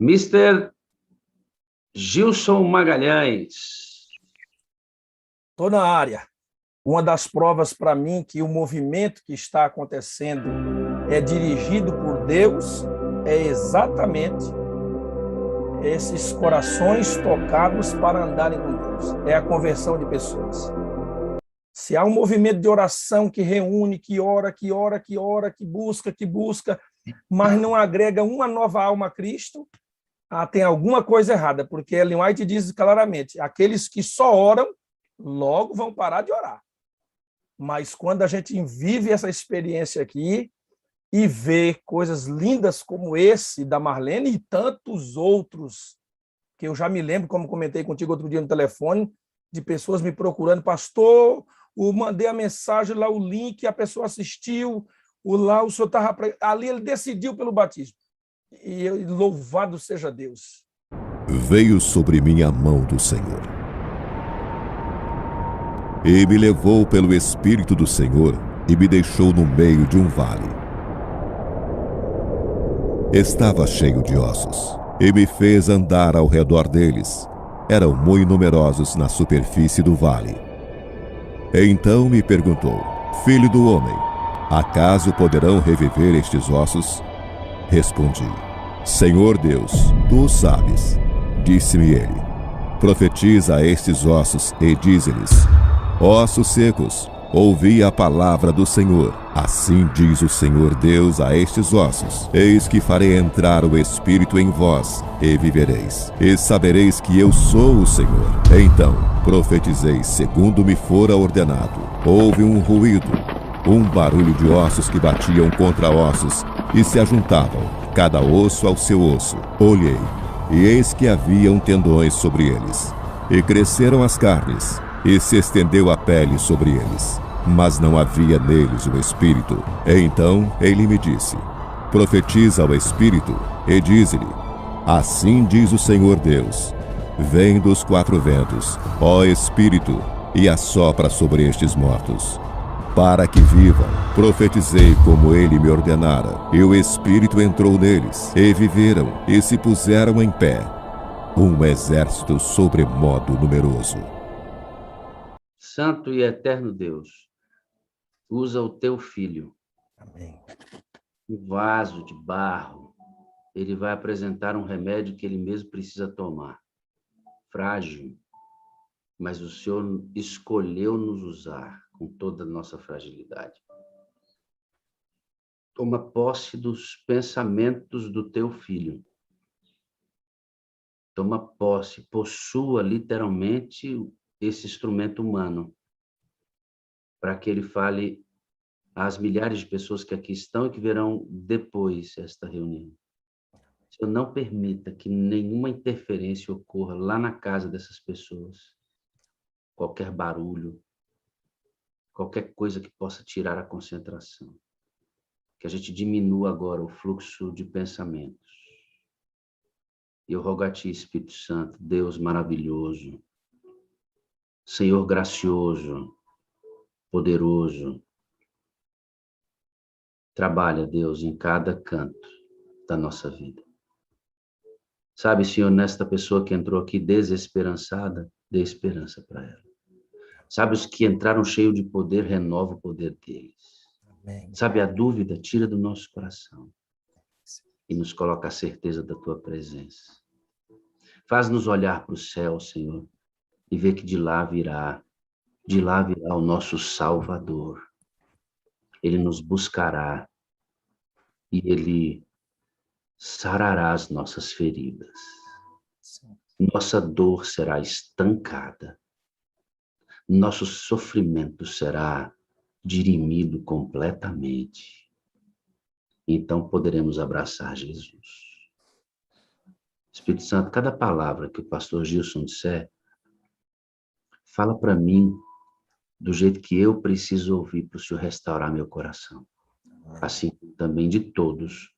Mister Gilson Magalhães. Estou na área. Uma das provas para mim que o movimento que está acontecendo é dirigido por Deus é exatamente esses corações tocados para andarem com Deus. É a conversão de pessoas. Se há um movimento de oração que reúne, que ora, que busca, mas não agrega uma nova alma a Cristo, tem alguma coisa errada, porque Ellen White diz claramente, aqueles que só oram, logo vão parar de orar. Mas quando a gente vive essa experiência aqui e vê coisas lindas como esse da Marlene e tantos outros, que eu já me lembro, como comentei contigo outro dia no telefone, de pessoas me procurando, pastor, eu mandei a mensagem lá, o link, a pessoa assistiu, o senhor estava... Ali ele decidiu pelo batismo. E louvado seja Deus. Veio sobre mim a mão do Senhor. E me levou pelo Espírito do Senhor e me deixou no meio de um vale. Estava cheio de ossos, e me fez andar ao redor deles. Eram muito numerosos na superfície do vale. Então me perguntou, filho do homem, acaso poderão reviver estes ossos? Respondi, Senhor Deus, tu o sabes. Disse-me ele, profetiza a estes ossos e dize-lhes, ossos secos, ouvi a palavra do Senhor. Assim diz o Senhor Deus a estes ossos, eis que farei entrar o Espírito em vós, e vivereis, e sabereis que eu sou o Senhor. Então profetizei segundo me fora ordenado. Houve um ruído, um barulho de ossos que batiam contra ossos, e se ajuntavam, cada osso ao seu osso. Olhei, e eis que haviam tendões sobre eles, e cresceram as carnes, e se estendeu a pele sobre eles, mas não havia neles o Espírito. Então ele me disse, profetiza ao Espírito, e dize-lhe, assim diz o Senhor Deus, vem dos quatro ventos, ó Espírito, e assopra sobre estes mortos, para que vivam. Profetizei como ele me ordenara, e o Espírito entrou neles, e viveram, e se puseram em pé, um exército sobremodo numeroso. Santo e eterno Deus, usa o teu filho. Amém. Um vaso de barro, ele vai apresentar um remédio que ele mesmo precisa tomar. Frágil, mas o Senhor escolheu nos usar com toda a nossa fragilidade. Toma posse dos pensamentos do teu filho. Toma posse, possua literalmente esse instrumento humano, para que ele fale às milhares de pessoas que aqui estão e que verão depois esta reunião. Senhor, não permita que nenhuma interferência ocorra lá na casa dessas pessoas. Qualquer barulho, qualquer coisa que possa tirar a concentração. Que a gente diminua agora o fluxo de pensamentos. E eu rogo a Ti, Espírito Santo, Deus maravilhoso, Senhor gracioso, poderoso, trabalha, Deus, em cada canto da nossa vida. Sabe, Senhor, nesta pessoa que entrou aqui desesperançada, dê esperança para ela. Sabe, os que entraram cheios de poder, renova o poder deles. Amém. Sabe, a dúvida, tira do nosso coração e nos coloca a certeza da Tua presença. Faz-nos olhar para o céu, Senhor, e ver que de lá virá o nosso Salvador. Ele nos buscará e Ele sarará as nossas feridas. Nossa dor será estancada. Nosso sofrimento será dirimido completamente. Então poderemos abraçar Jesus. Espírito Santo, cada palavra que o pastor Gilson disser, fala para mim do jeito que eu preciso ouvir para o Senhor restaurar meu coração. Assim também de todos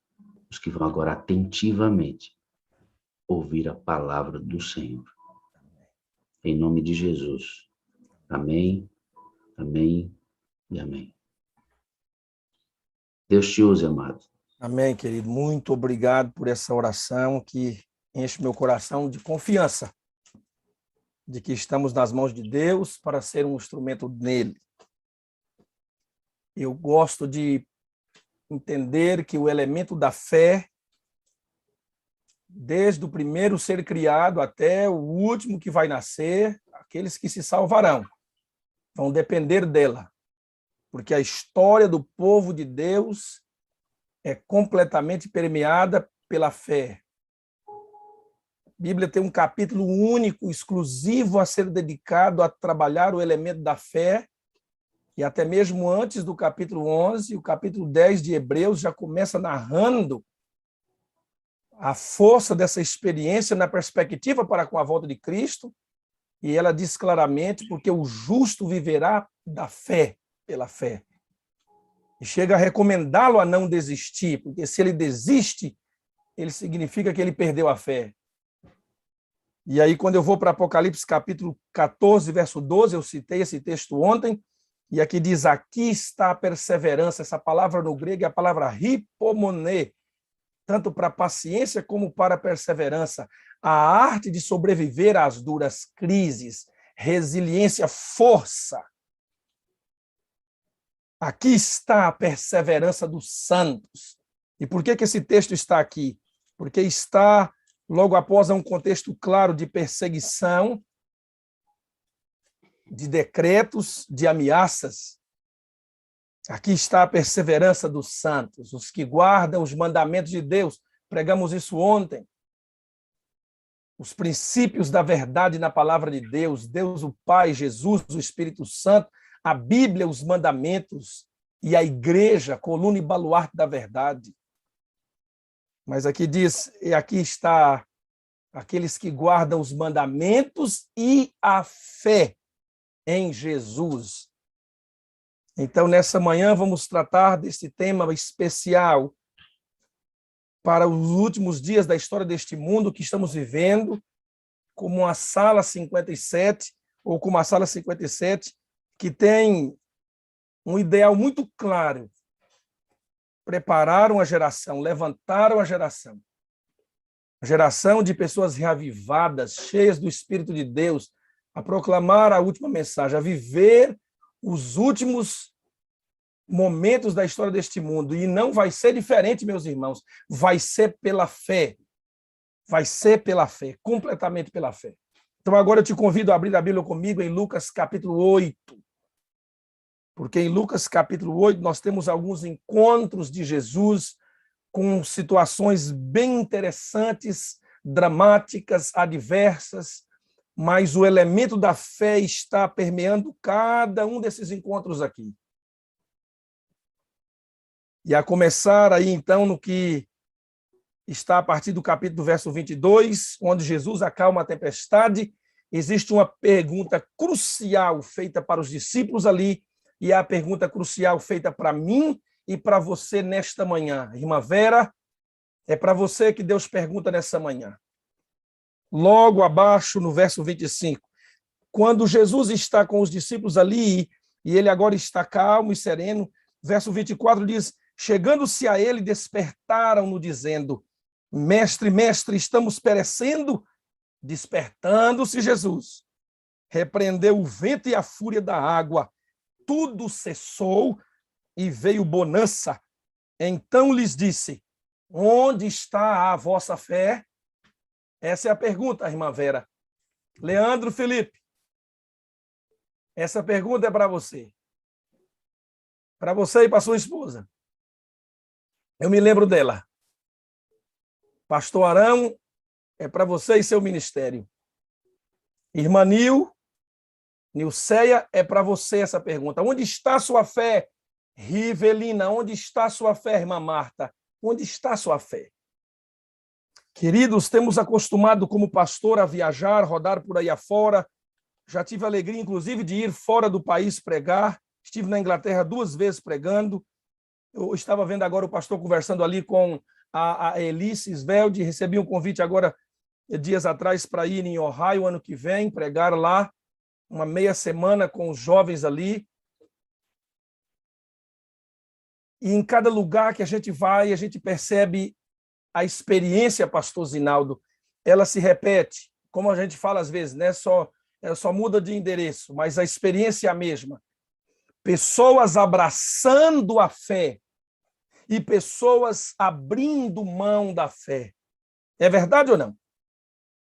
os que vão agora atentivamente ouvir a palavra do Senhor. Em nome de Jesus. Amém, amém e amém. Deus te use, amado. Amém, querido. Muito obrigado por essa oração que enche meu coração de confiança de que estamos nas mãos de Deus para ser um instrumento nele. Eu gosto de entender que o elemento da fé, desde o primeiro ser criado até o último que vai nascer, aqueles que se salvarão, vão depender dela, porque a história do povo de Deus é completamente permeada pela fé. A Bíblia tem um capítulo único, exclusivo a ser dedicado a trabalhar o elemento da fé, e até mesmo antes do capítulo 11, o capítulo 10 de Hebreus já começa narrando a força dessa experiência na perspectiva para com a volta de Cristo, e ela diz claramente, porque o justo viverá da fé, pela fé. E chega a recomendá-lo a não desistir, porque se ele desiste, ele significa que ele perdeu a fé. E aí, quando eu vou para Apocalipse capítulo 14, verso 12, eu citei esse texto ontem, e aqui diz, aqui está a perseverança. Essa palavra no grego é a palavra hipomone, tanto para paciência como para perseverança. A arte de sobreviver às duras crises, resiliência, força. Aqui está a perseverança dos santos. E por que esse texto está aqui? Porque está logo após um contexto claro de perseguição, de decretos, de ameaças. Aqui está a perseverança dos santos, os que guardam os mandamentos de Deus. Pregamos isso ontem. Os princípios da verdade na palavra de Deus, Deus o Pai, Jesus, o Espírito Santo, a Bíblia, os mandamentos e a igreja, coluna e baluarte da verdade. Mas aqui diz, e aqui está aqueles que guardam os mandamentos e a fé em Jesus. Então, nessa manhã, vamos tratar desse tema especial para os últimos dias da história deste mundo que estamos vivendo, como a Sala 57, ou como a Sala 57, que tem um ideal muito claro. Prepararam a geração, levantaram a geração. A geração de pessoas reavivadas, cheias do Espírito de Deus, a proclamar a última mensagem, a viver os últimos momentos da história deste mundo. E não vai ser diferente, meus irmãos. Vai ser pela fé. Vai ser pela fé, completamente pela fé. Então, agora eu te convido a abrir a Bíblia comigo em Lucas capítulo 8. Porque em Lucas capítulo 8 nós temos alguns encontros de Jesus com situações bem interessantes, dramáticas, adversas, mas o elemento da fé está permeando cada um desses encontros aqui. E a começar aí, então, no que está a partir do capítulo verso 22, onde Jesus acalma a tempestade, existe uma pergunta crucial feita para os discípulos ali, e é a pergunta crucial feita para mim e para você nesta manhã. Irmã Vera, é para você que Deus pergunta nessa manhã. Logo abaixo, no verso 25, quando Jesus está com os discípulos ali, e ele agora está calmo e sereno, verso 24 diz, chegando-se a ele, despertaram-no, dizendo, mestre, mestre, estamos perecendo. Despertando-se Jesus, repreendeu o vento e a fúria da água, tudo cessou e veio bonança. Então lhes disse, onde está a vossa fé? Essa é a pergunta, irmã Vera. Leandro Felipe, essa pergunta é para você. Para você e para sua esposa. Eu me lembro dela. Pastor Arão, é para você e seu ministério. Irmã Nilceia, é para você essa pergunta. Onde está sua fé? Rivelina, onde está sua fé, irmã Marta? Onde está sua fé? Queridos, temos acostumado como pastor a viajar, rodar por aí afora. Já tive a alegria, inclusive, de ir fora do país pregar. Estive na Inglaterra 2 vezes pregando. Eu estava vendo agora o pastor conversando ali com a Elice Svelde. Recebi um convite agora, dias atrás, para ir em Ohio ano que vem, pregar lá, uma meia semana com os jovens ali. E em cada lugar que a gente vai, a gente percebe a experiência, pastor Zinaldo, ela se repete, como a gente fala às vezes, né? Só muda de endereço, mas a experiência é a mesma. Pessoas abraçando a fé e pessoas abrindo mão da fé. É verdade ou não?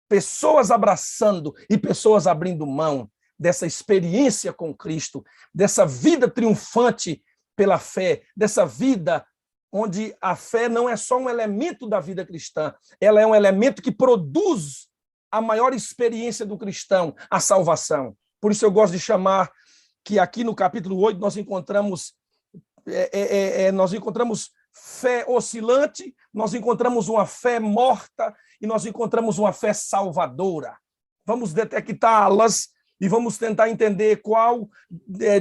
Pessoas abraçando e pessoas abrindo mão dessa experiência com Cristo, dessa vida triunfante pela fé, dessa vida onde a fé não é só um elemento da vida cristã, ela é um elemento que produz a maior experiência do cristão, a salvação. Por isso eu gosto de chamar que aqui no capítulo 8 nós encontramos fé oscilante, nós encontramos uma fé morta e nós encontramos uma fé salvadora. Vamos detectá-las e vamos tentar entender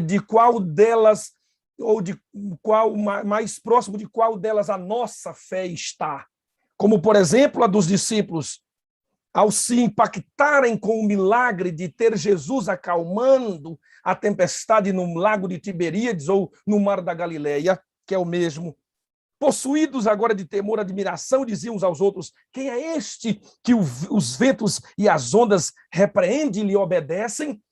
de qual delas, ou de qual mais próximo de qual delas a nossa fé está. Como, por exemplo, a dos discípulos, ao se impactarem com o milagre de ter Jesus acalmando a tempestade no lago de Tiberíades ou no mar da Galileia, que é o mesmo. Possuídos agora de temor e admiração, diziam uns aos outros: quem é este que os ventos e as ondas repreendem e lhe obedecem?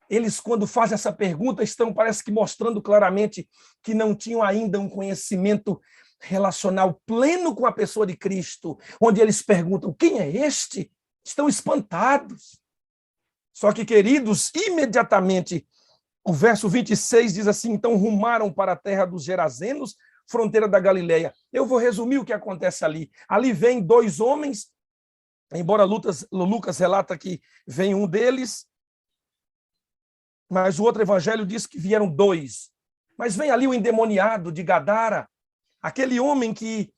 Eles, quando fazem essa pergunta, estão, parece que, mostrando claramente que não tinham ainda um conhecimento relacional pleno com a pessoa de Cristo, onde eles perguntam: quem é este? Estão espantados. Só que, queridos, imediatamente, o verso 26 diz assim: então rumaram para a terra dos Gerazenos, fronteira da Galileia. Eu vou resumir o que acontece ali. Ali vem dois homens, embora Lucas relata que vem um deles, mas o outro evangelho diz que vieram dois. Mas vem ali o endemoniado de Gadara, aquele homem que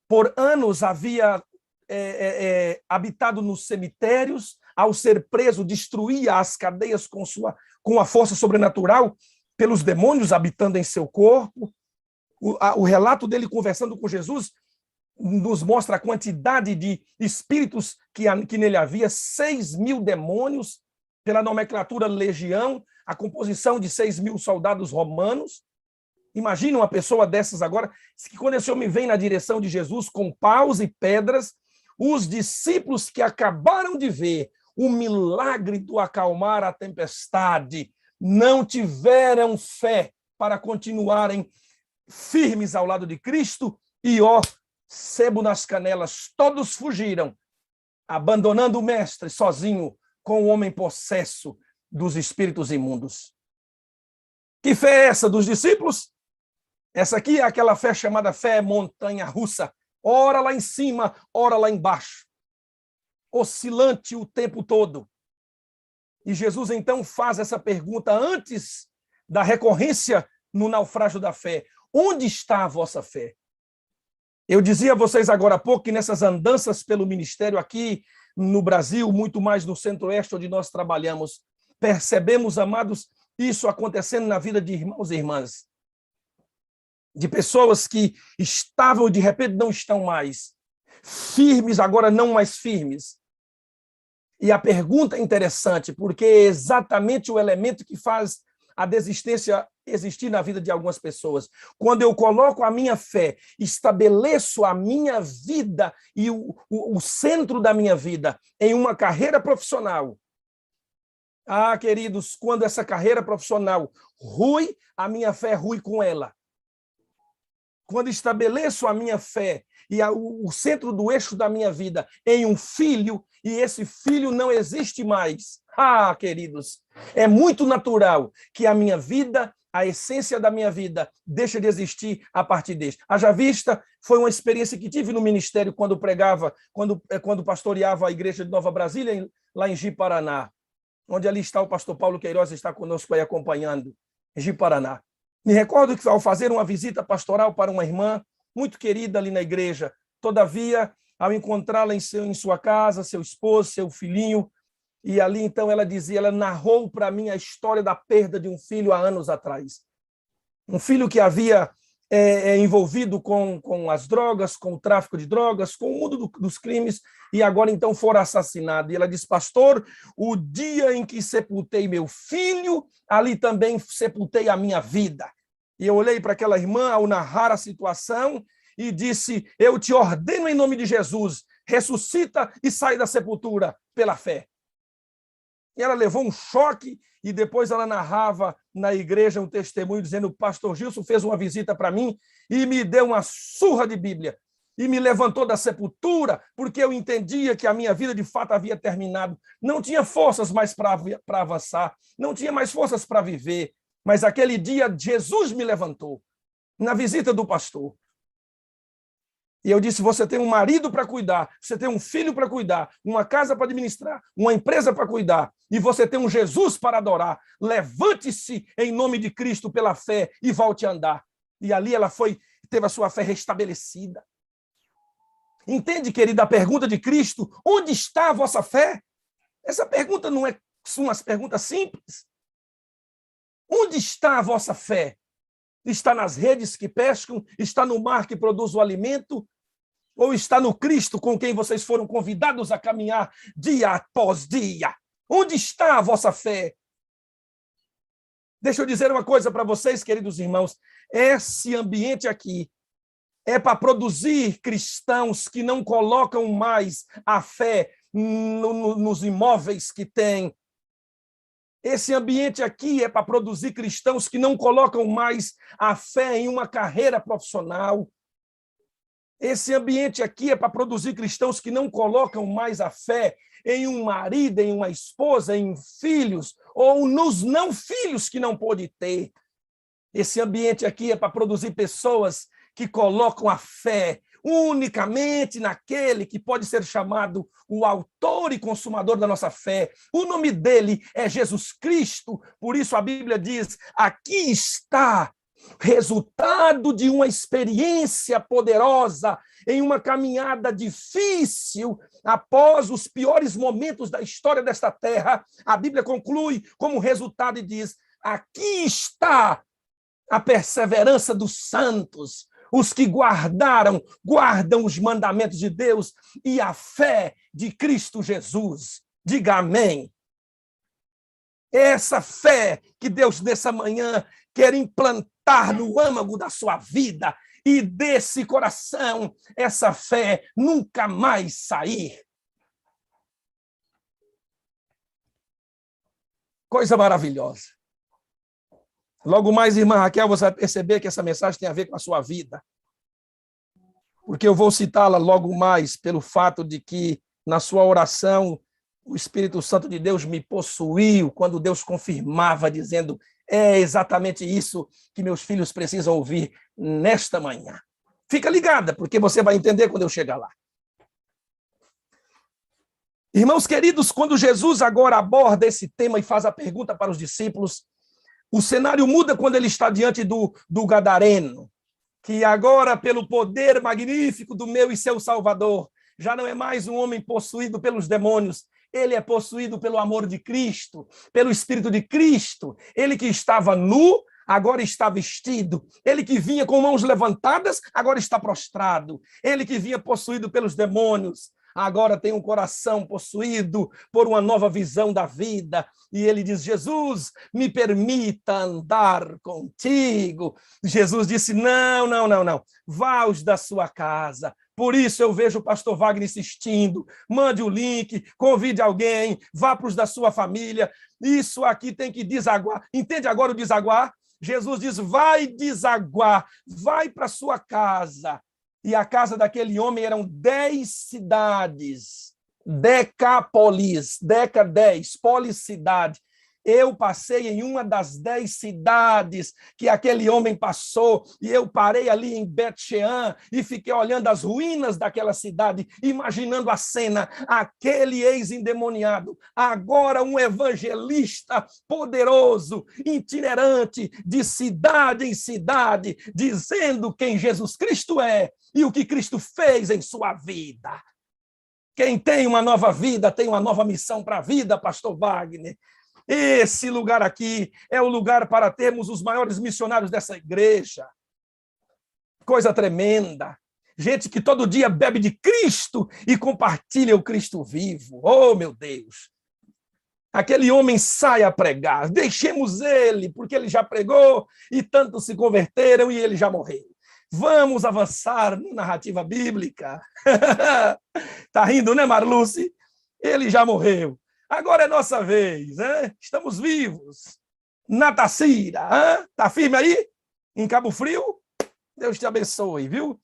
por anos havia habitado nos cemitérios, ao ser preso, destruía as cadeias com a força sobrenatural pelos demônios habitando em seu corpo. O relato dele conversando com Jesus nos mostra a quantidade de espíritos que nele havia, 6.000 demônios, pela nomenclatura legião, a composição de 6.000 soldados romanos. Imagina uma pessoa dessas agora, que quando esse homem vem na direção de Jesus com paus e pedras, os discípulos que acabaram de ver o milagre do acalmar a tempestade não tiveram fé para continuarem firmes ao lado de Cristo e, sebo nas canelas, todos fugiram, abandonando o mestre sozinho com o homem possesso dos espíritos imundos. Que fé é essa dos discípulos? Essa aqui é aquela fé chamada fé montanha-russa, ora lá em cima, ora lá embaixo, oscilante o tempo todo. E Jesus então faz essa pergunta antes da recorrência no naufrágio da fé: onde está a vossa fé? Eu dizia a vocês agora há pouco que nessas andanças pelo ministério aqui no Brasil, muito mais no centro-oeste onde nós trabalhamos, percebemos, amados, isso acontecendo na vida de irmãos e irmãs. De pessoas que estavam e de repente não estão mais. Firmes, agora não mais firmes. E a pergunta é interessante, porque é exatamente o elemento que faz a desistência existir na vida de algumas pessoas. Quando eu coloco a minha fé, estabeleço a minha vida e o centro da minha vida em uma carreira profissional. Ah, queridos, quando essa carreira profissional rui, a minha fé rui com ela. Quando estabeleço a minha fé e o centro do eixo da minha vida em um filho, e esse filho não existe mais. Ah, queridos, é muito natural que a minha vida, a essência da minha vida, deixe de existir a partir deste. Haja vista, foi uma experiência que tive no ministério quando pregava, quando pastoreava a igreja de Nova Brasília, lá em Ji-Paraná, onde ali está o pastor Paulo Queiroz, está conosco aí acompanhando, em Ji-Paraná. Me recordo que ao fazer uma visita pastoral para uma irmã muito querida ali na igreja, todavia, ao encontrá-la em sua casa, seu esposo, seu filhinho, e ali então ela narrou para mim a história da perda de um filho há anos atrás. Um filho que havia envolvido com as drogas, com o tráfico de drogas, com o mundo dos crimes, e agora então fora assassinado. E ela disse: pastor, o dia em que sepultei meu filho, ali também sepultei a minha vida. E eu olhei para aquela irmã ao narrar a situação e disse: eu te ordeno em nome de Jesus, ressuscita e sai da sepultura pela fé. E ela levou um choque e depois ela narrava na igreja um testemunho dizendo: o pastor Gilson fez uma visita para mim e me deu uma surra de Bíblia e me levantou da sepultura porque eu entendia que a minha vida de fato havia terminado. Não tinha forças mais para avançar, não tinha mais forças para viver, mas aquele dia Jesus me levantou na visita do pastor. E eu disse: você tem um marido para cuidar, você tem um filho para cuidar, uma casa para administrar, uma empresa para cuidar, e você tem um Jesus para adorar. Levante-se em nome de Cristo pela fé e volte a andar. E ali ela teve a sua fé restabelecida. Entende, querida, a pergunta de Cristo: onde está a vossa fé? Essa pergunta não é uma pergunta simples. Onde está a vossa fé? Está nas redes que pescam? Está no mar que produz o alimento? Ou está no Cristo com quem vocês foram convidados a caminhar dia após dia? Onde está a vossa fé? Deixa eu dizer uma coisa para vocês, queridos irmãos. Esse ambiente aqui é para produzir cristãos que não colocam mais a fé nos imóveis que têm. Esse ambiente aqui é para produzir cristãos que não colocam mais a fé em uma carreira profissional. Esse ambiente aqui é para produzir cristãos que não colocam mais a fé em um marido, em uma esposa, em filhos, ou nos não filhos que não pôde ter. Esse ambiente aqui é para produzir pessoas que colocam a fé unicamente naquele que pode ser chamado o autor e consumador da nossa fé. O nome dele é Jesus Cristo. Por isso a Bíblia diz: aqui está resultado de uma experiência poderosa em uma caminhada difícil após os piores momentos da história desta terra. A Bíblia conclui como resultado e diz: aqui está a perseverança dos santos, os que guardam os mandamentos de Deus e a fé de Cristo Jesus. Diga amém. Essa fé que Deus nessa manhã quer implantar no âmago da sua vida e desse coração essa fé nunca mais sair. Coisa maravilhosa. Logo mais, irmã Raquel, você vai perceber que essa mensagem tem a ver com a sua vida. Porque eu vou citá-la logo mais pelo fato de que, na sua oração, o Espírito Santo de Deus me possuiu quando Deus confirmava, dizendo: é exatamente isso que meus filhos precisam ouvir nesta manhã. Fica ligada, porque você vai entender quando eu chegar lá. Irmãos queridos, quando Jesus agora aborda esse tema e faz a pergunta para os discípulos, o cenário muda quando ele está diante do Gadareno, que agora, pelo poder magnífico do meu e seu Salvador, já não é mais um homem possuído pelos demônios, ele é possuído pelo amor de Cristo, pelo Espírito de Cristo. Ele que estava nu, agora está vestido. Ele que vinha com mãos levantadas, agora está prostrado. Ele que vinha possuído pelos demônios, agora tem um coração possuído por uma nova visão da vida. E ele diz: Jesus, me permita andar contigo. Jesus disse: não. Vá aos da sua casa. Por isso eu vejo o pastor Wagner insistindo: mande o link, convide alguém, vá para os da sua família. Isso aqui tem que desaguar. Entende agora o desaguar? Jesus diz: vai desaguar, vai para a sua casa. E a casa daquele homem eram 10 cidades, Decápolis, 10, policidade. Eu passei em uma das 10 cidades que aquele homem passou, e eu parei ali em Bet-Shean e fiquei olhando as ruínas daquela cidade, imaginando a cena, aquele ex-endemoniado, agora um evangelista poderoso, itinerante, de cidade em cidade, dizendo quem Jesus Cristo é e o que Cristo fez em sua vida. Quem tem uma nova vida tem uma nova missão para a vida, pastor Wagner. Esse lugar aqui é o lugar para termos os maiores missionários dessa igreja. Coisa tremenda. Gente que todo dia bebe de Cristo e compartilha o Cristo vivo. Oh, meu Deus! Aquele homem sai a pregar. Deixemos ele, porque ele já pregou e tantos se converteram e ele já morreu. Vamos avançar na narrativa bíblica. Tá rindo, né, Marluce? Ele já morreu. Agora é nossa vez, né? Estamos vivos. Natacira, tá firme aí? Em Cabo Frio? Deus te abençoe, viu?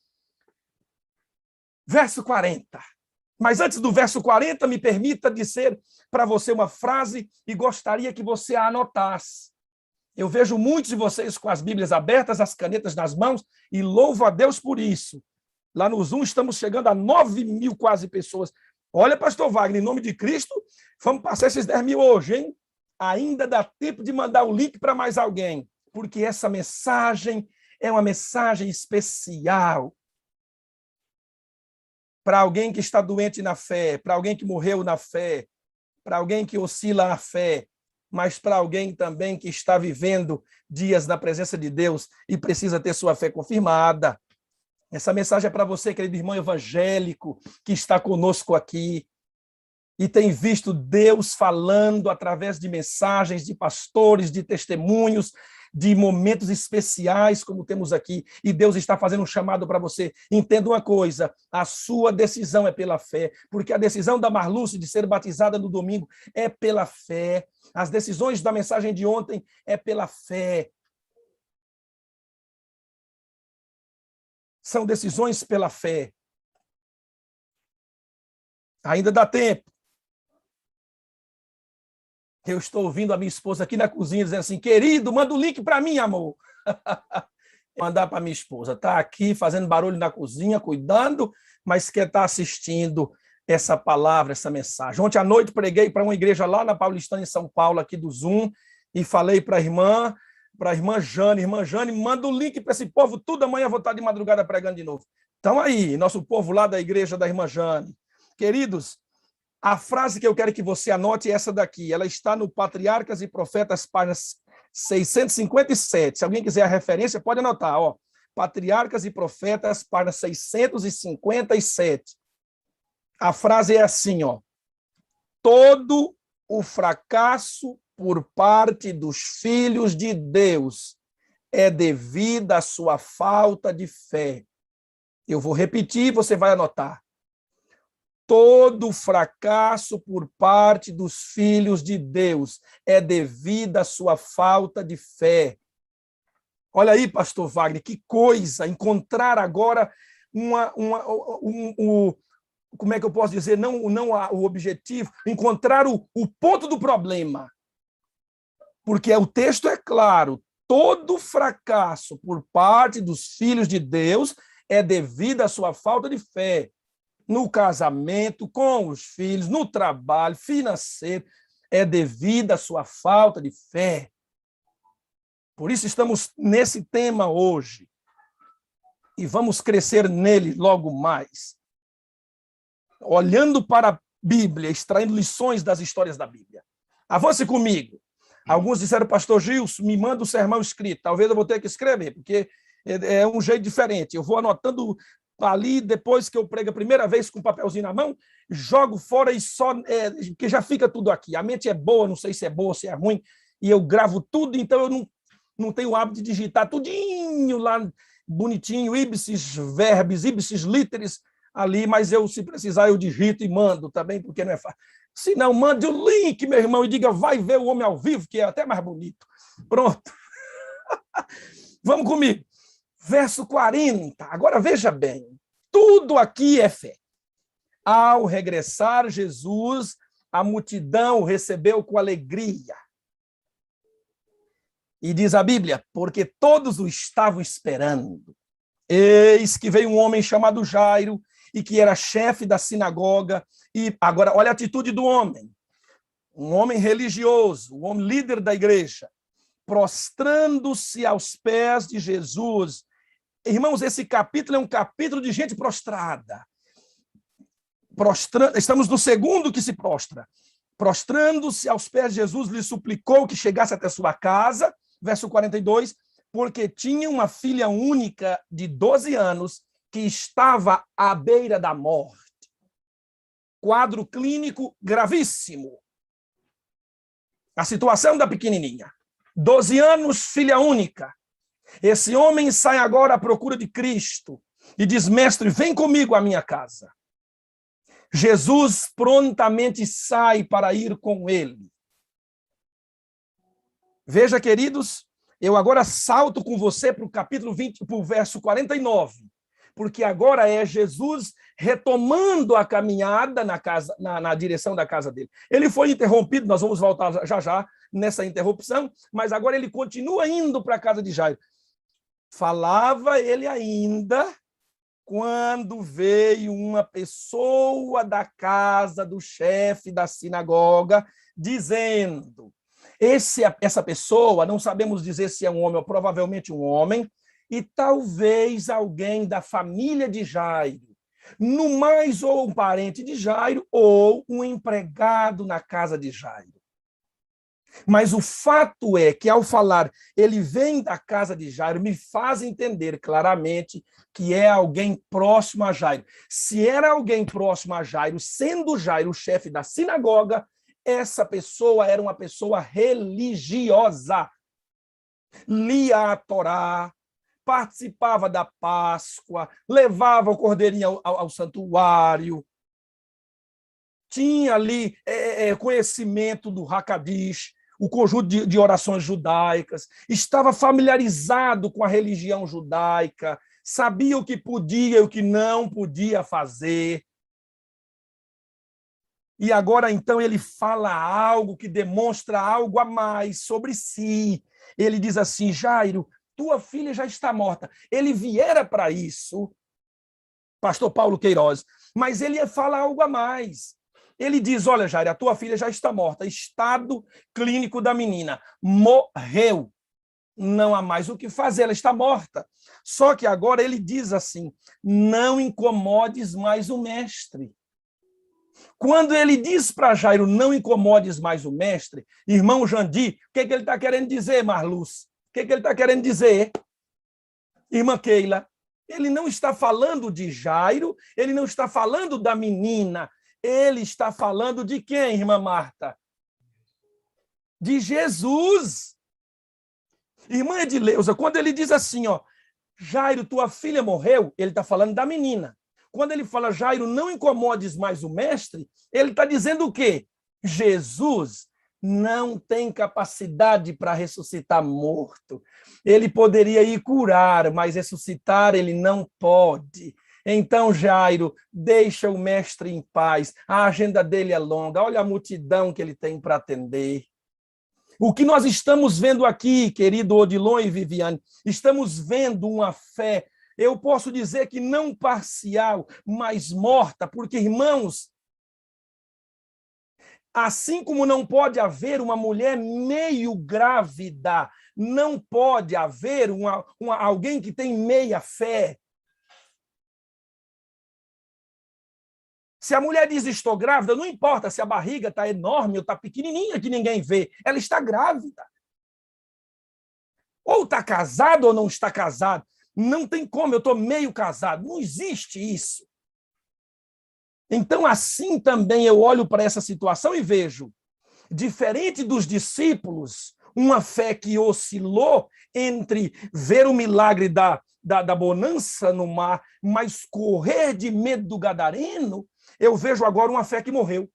Verso 40. Mas antes do verso 40, me permita dizer para você uma frase e gostaria que você a anotasse. Eu vejo muitos de vocês com as Bíblias abertas, as canetas nas mãos, e louvo a Deus por isso. Lá no Zoom estamos chegando a 9.000 quase pessoas. Olha, pastor Wagner, em nome de Cristo, vamos passar esses 10.000 hoje, hein? Ainda dá tempo de mandar o link para mais alguém, porque essa mensagem é uma mensagem especial para alguém que está doente na fé, para alguém que morreu na fé, para alguém que oscila na fé, mas para alguém também que está vivendo dias na presença de Deus e precisa ter sua fé confirmada. Essa mensagem é para você, querido irmão evangélico, que está conosco aqui e tem visto Deus falando através de mensagens, de pastores, de testemunhos, de momentos especiais, como temos aqui, e Deus está fazendo um chamado para você. Entenda uma coisa, a sua decisão é pela fé, porque a decisão da Marluce de ser batizada no domingo é pela fé, as decisões da mensagem de ontem é pela fé. São decisões pela fé. Ainda dá tempo. Eu estou ouvindo a minha esposa aqui na cozinha dizendo assim, querido, manda o link para mim, amor. Mandar para minha esposa. Está aqui fazendo barulho na cozinha, cuidando, mas quer estar assistindo essa palavra, essa mensagem. Ontem à noite preguei para uma igreja lá na Paulistana, em São Paulo, aqui do Zoom, e falei para a irmã Jane, manda o link para esse povo, tudo amanhã vou estar de madrugada pregando de novo. Então aí, nosso povo lá da igreja da irmã Jane. Queridos, a frase que eu quero que você anote é essa daqui. Ela está no Patriarcas e Profetas, páginas 657. Se alguém quiser a referência, pode anotar. Ó. Patriarcas e Profetas, página 657. A frase é assim, ó. Todo o fracasso por parte dos filhos de Deus é devido à sua falta de fé. Eu vou repetir, você vai anotar. Todo fracasso por parte dos filhos de Deus é devido à sua falta de fé. Olha aí, pastor Wagner, que coisa, encontrar agora como é que eu posso dizer, não o objetivo, encontrar o ponto do problema. Porque o texto é claro, todo fracasso por parte dos filhos de Deus é devido à sua falta de fé. No casamento, com os filhos, no trabalho, financeiro, é devido à sua falta de fé. Por isso estamos nesse tema hoje. E vamos crescer nele logo mais. Olhando para a Bíblia, extraindo lições das histórias da Bíblia. Avance comigo. Alguns disseram, pastor Gilson, me manda o sermão escrito. Talvez eu vou ter que escrever, porque é um jeito diferente. Eu vou anotando ali, depois que eu prego a primeira vez com um papelzinho na mão, jogo fora e só... que já fica tudo aqui. A mente é boa, não sei se é boa, se é ruim, e eu gravo tudo, então eu não tenho o hábito de digitar tudinho lá, bonitinho, ipsis verbis, ipsis literis, ali, mas se precisar eu digito e mando também, porque não é fácil. Se não, mande o link, meu irmão, e diga, vai ver o homem ao vivo, que é até mais bonito. Pronto. Vamos comigo. Verso 40. Agora veja bem, tudo aqui é fé. Ao regressar Jesus, a multidão o recebeu com alegria. E diz a Bíblia, porque todos o estavam esperando. Eis que veio um homem chamado Jairo, e que era chefe da sinagoga. E agora, olha a atitude do homem. Um homem religioso, um homem líder da igreja, prostrando-se aos pés de Jesus. Irmãos, esse capítulo é um capítulo de gente prostrada. Estamos no segundo que se prostra. Prostrando-se aos pés de Jesus, lhe suplicou que chegasse até sua casa, verso 42, porque tinha uma filha única de 12 anos que estava à beira da morte. Quadro clínico gravíssimo. A situação da pequenininha. 12 anos, filha única. Esse homem sai agora à procura de Cristo e diz: mestre, vem comigo à minha casa. Jesus prontamente sai para ir com ele. Veja, queridos, eu agora salto com você para o capítulo 20, para o verso 49, porque agora é Jesus retomando a caminhada na direção da casa dele. Ele foi interrompido, nós vamos voltar já nessa interrupção, mas agora ele continua indo para a casa de Jairo. Falava ele ainda quando veio uma pessoa da casa do chefe da sinagoga, dizendo... Essa pessoa, não sabemos dizer se é um homem ou provavelmente um homem, e talvez alguém da família de Jairo, no mais ou um parente de Jairo, ou um empregado na casa de Jairo. Mas o fato é que, ao falar, ele vem da casa de Jairo, me faz entender claramente que é alguém próximo a Jairo. Se era alguém próximo a Jairo, sendo Jairo o chefe da sinagoga, essa pessoa era uma pessoa religiosa. Lia a Torá, participava da Páscoa, levava o cordeirinho ao santuário, tinha ali conhecimento do Hakadish, o conjunto de orações judaicas, estava familiarizado com a religião judaica, sabia o que podia e o que não podia fazer. E agora, então, ele fala algo que demonstra algo a mais sobre si. Ele diz assim: Jairo, tua filha já está morta. Ele viera para isso, pastor Paulo Queiroz, mas ele fala algo a mais. Ele diz: olha, Jairo, a tua filha já está morta. Estado clínico da menina. Morreu. Não há mais o que fazer, ela está morta. Só que agora ele diz assim: não incomodes mais o mestre. Quando ele diz para Jairo, não incomodes mais o mestre, irmão Jandi, o que ele está querendo dizer, Marluz? O que ele está querendo dizer? Irmã Keila, ele não está falando de Jairo, ele não está falando da menina, ele está falando de quem, irmã Marta? De Jesus. Irmã Edileuza, quando ele diz assim, ó, Jairo, tua filha morreu, ele está falando da menina. Quando ele fala, Jairo, não incomodes mais o mestre, ele está dizendo o quê? Jesus não tem capacidade para ressuscitar morto. Ele poderia ir curar, mas ressuscitar ele não pode. Então, Jairo, deixa o mestre em paz. A agenda dele é longa. Olha a multidão que ele tem para atender. O que nós estamos vendo aqui, querido Odilon e Viviane, estamos vendo uma fé, eu posso dizer que não parcial, mas morta, porque, irmãos, assim como não pode haver uma mulher meio grávida, não pode haver alguém que tem meia fé. Se a mulher diz estou grávida, não importa se a barriga está enorme ou está pequenininha que ninguém vê, ela está grávida. Ou está casado ou não está casado. Não tem como, eu estou meio casado. Não existe isso. Então, assim também eu olho para essa situação e vejo, diferente dos discípulos, uma fé que oscilou entre ver o milagre da bonança no mar, mas correr de medo do gadareno, eu vejo agora uma fé que morreu.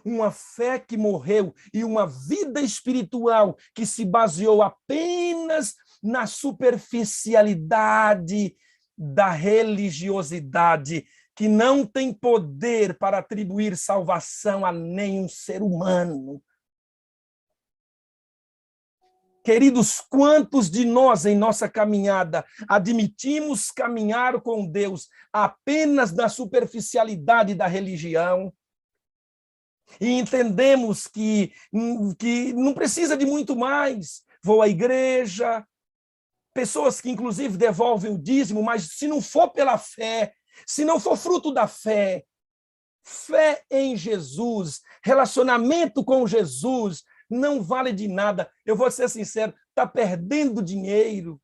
Uma fé que morreu e uma vida espiritual que se baseou apenas na superficialidade da religiosidade, que não tem poder para atribuir salvação a nenhum ser humano. Queridos, quantos de nós em nossa caminhada admitimos caminhar com Deus apenas na superficialidade da religião e entendemos que não precisa de muito mais? Vou à igreja, pessoas que inclusive devolvem o dízimo, mas se não for pela fé, se não for fruto da fé, fé em Jesus, relacionamento com Jesus, não vale de nada. Eu vou ser sincero, está perdendo dinheiro.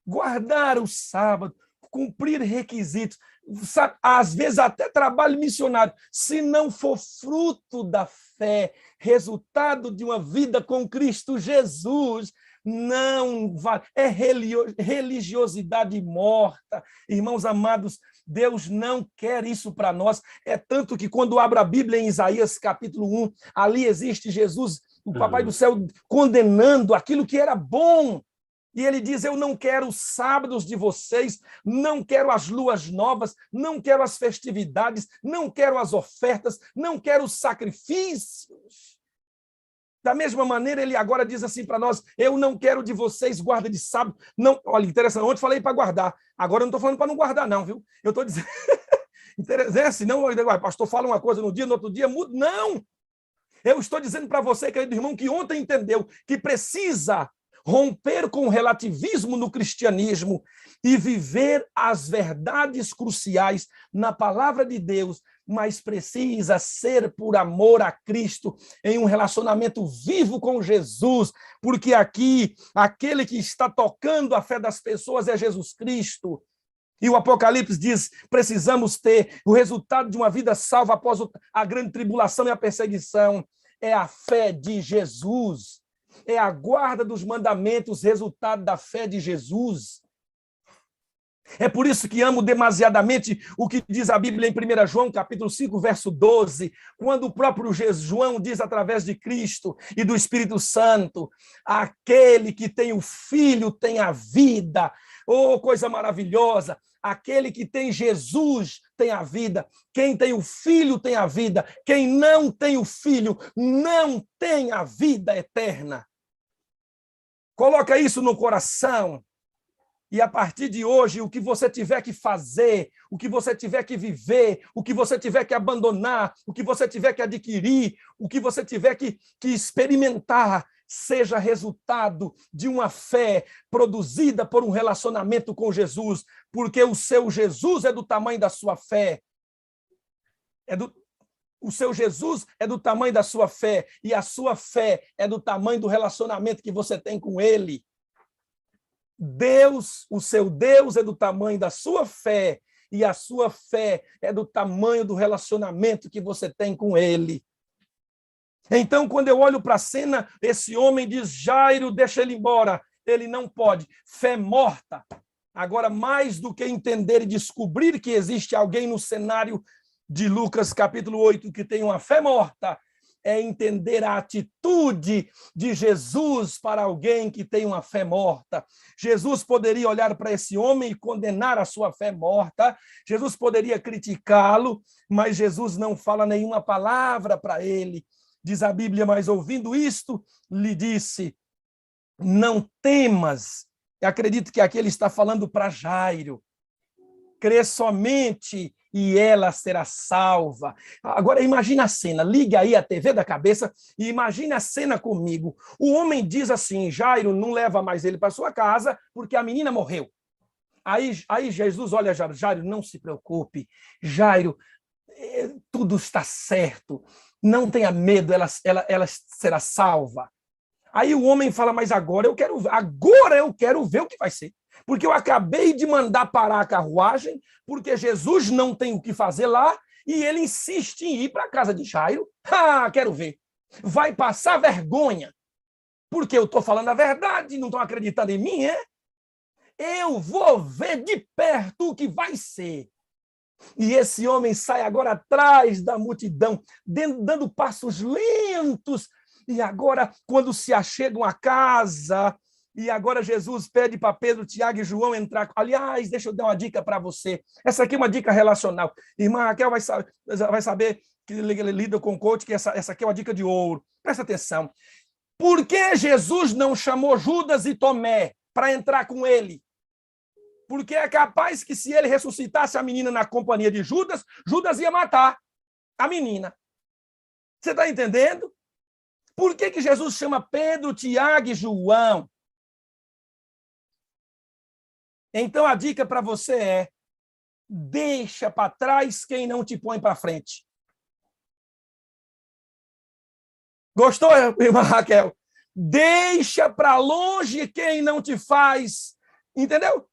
Guardar o sábado, cumprir requisitos, sabe, às vezes até trabalho missionário, se não for fruto da fé, resultado de uma vida com Cristo Jesus, não vale. É religiosidade morta. Irmãos amados, Deus não quer isso para nós. É tanto que quando abro a Bíblia em Isaías capítulo 1, ali existe Jesus, o Papai do Céu, condenando aquilo que era bom. E ele diz, eu não quero os sábados de vocês, não quero as luas novas, não quero as festividades, não quero as ofertas, não quero os sacrifícios. Da mesma maneira, ele agora diz assim para nós, eu não quero de vocês guarda de sábado. Não, olha, interessante, ontem falei para guardar, agora eu não estou falando para não guardar não, viu? Eu estou dizendo, interessante, não, o pastor fala uma coisa no dia, no outro dia muda, não! Eu estou dizendo para você, querido irmão, que ontem entendeu que precisa romper com o relativismo no cristianismo e viver as verdades cruciais na palavra de Deus, mas precisa ser por amor a Cristo, em um relacionamento vivo com Jesus, porque aqui, aquele que está tocando a fé das pessoas é Jesus Cristo. E o Apocalipse diz, precisamos ter o resultado de uma vida salva após a grande tribulação e a perseguição. É a fé de Jesus. É a guarda dos mandamentos, resultado da fé de Jesus. É por isso que amo demasiadamente o que diz a Bíblia em 1 João, capítulo 5, verso 12, quando o próprio João diz através de Cristo e do Espírito Santo, aquele que tem o Filho tem a vida. Oh, coisa maravilhosa! Aquele que tem Jesus tem a vida. Quem tem o Filho tem a vida. Quem não tem o Filho não tem a vida eterna. Coloca isso no coração. E a partir de hoje, o que você tiver que fazer, o que você tiver que viver, o que você tiver que abandonar, o que você tiver que adquirir, o que você tiver que experimentar, seja resultado de uma fé produzida por um relacionamento com Jesus, porque o seu Jesus é do tamanho da sua fé. O seu Jesus é do tamanho da sua fé, e a sua fé é do tamanho do relacionamento que você tem com Ele. Deus, o seu Deus é do tamanho da sua fé, e a sua fé é do tamanho do relacionamento que você tem com Ele. Então, quando eu olho para a cena, esse homem diz, Jairo, deixa ele embora. Ele não pode. Fé morta. Agora, mais do que entender e descobrir que existe alguém no cenário de Lucas, capítulo 8, que tem uma fé morta, é entender a atitude de Jesus para alguém que tem uma fé morta. Jesus poderia olhar para esse homem e condenar a sua fé morta. Jesus poderia criticá-lo, mas Jesus não fala nenhuma palavra para ele. Diz a Bíblia, mas ouvindo isto, lhe disse, não temas. Eu acredito que aqui ele está falando para Jairo. Crê somente e ela será salva. Agora imagina a cena, liga aí a TV da cabeça e imagina a cena comigo. O homem diz assim, Jairo, não leva mais ele para sua casa porque a menina morreu. Aí Jesus olha Jairo, Jairo, não se preocupe. Jairo, tudo está certo. Não tenha medo, ela será salva. Aí o homem fala, mas agora eu quero ver o que vai ser. Porque eu acabei de mandar parar a carruagem, porque Jesus não tem o que fazer lá, e ele insiste em ir para a casa de Jairo. Quero ver. Vai passar vergonha. Porque eu estou falando a verdade, não estão acreditando em mim, é? Eu vou ver de perto o que vai ser. E esse homem sai agora atrás da multidão, dando passos lentos. E agora, quando se achegam à casa, e agora Jesus pede para Pedro, Tiago e João entrar. Aliás, deixa eu dar uma dica para você. Essa aqui é uma dica relacional. Irmã Raquel vai saber que ele lida com o coach, que essa aqui é uma dica de ouro. Presta atenção. Por que Jesus não chamou Judas e Tomé para entrar com ele? Porque é capaz que se ele ressuscitasse a menina na companhia de Judas, Judas ia matar a menina. Você está entendendo? Por que Jesus chama Pedro, Tiago e João? Então a dica para você é, deixa para trás quem não te põe para frente. Gostou, irmã Raquel? Deixa para longe quem não te faz, entendeu?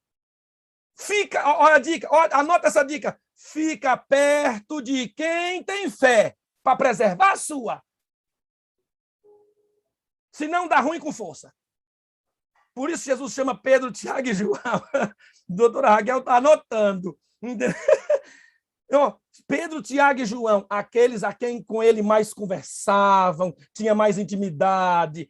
olha a dica, anota essa dica. Fica perto de quem tem fé para preservar a sua. Se não dá ruim com força. Por isso Jesus chama Pedro, Tiago e João. Doutora Raquel está anotando. Pedro, Tiago e João, aqueles a quem com ele mais conversavam, tinha mais intimidade.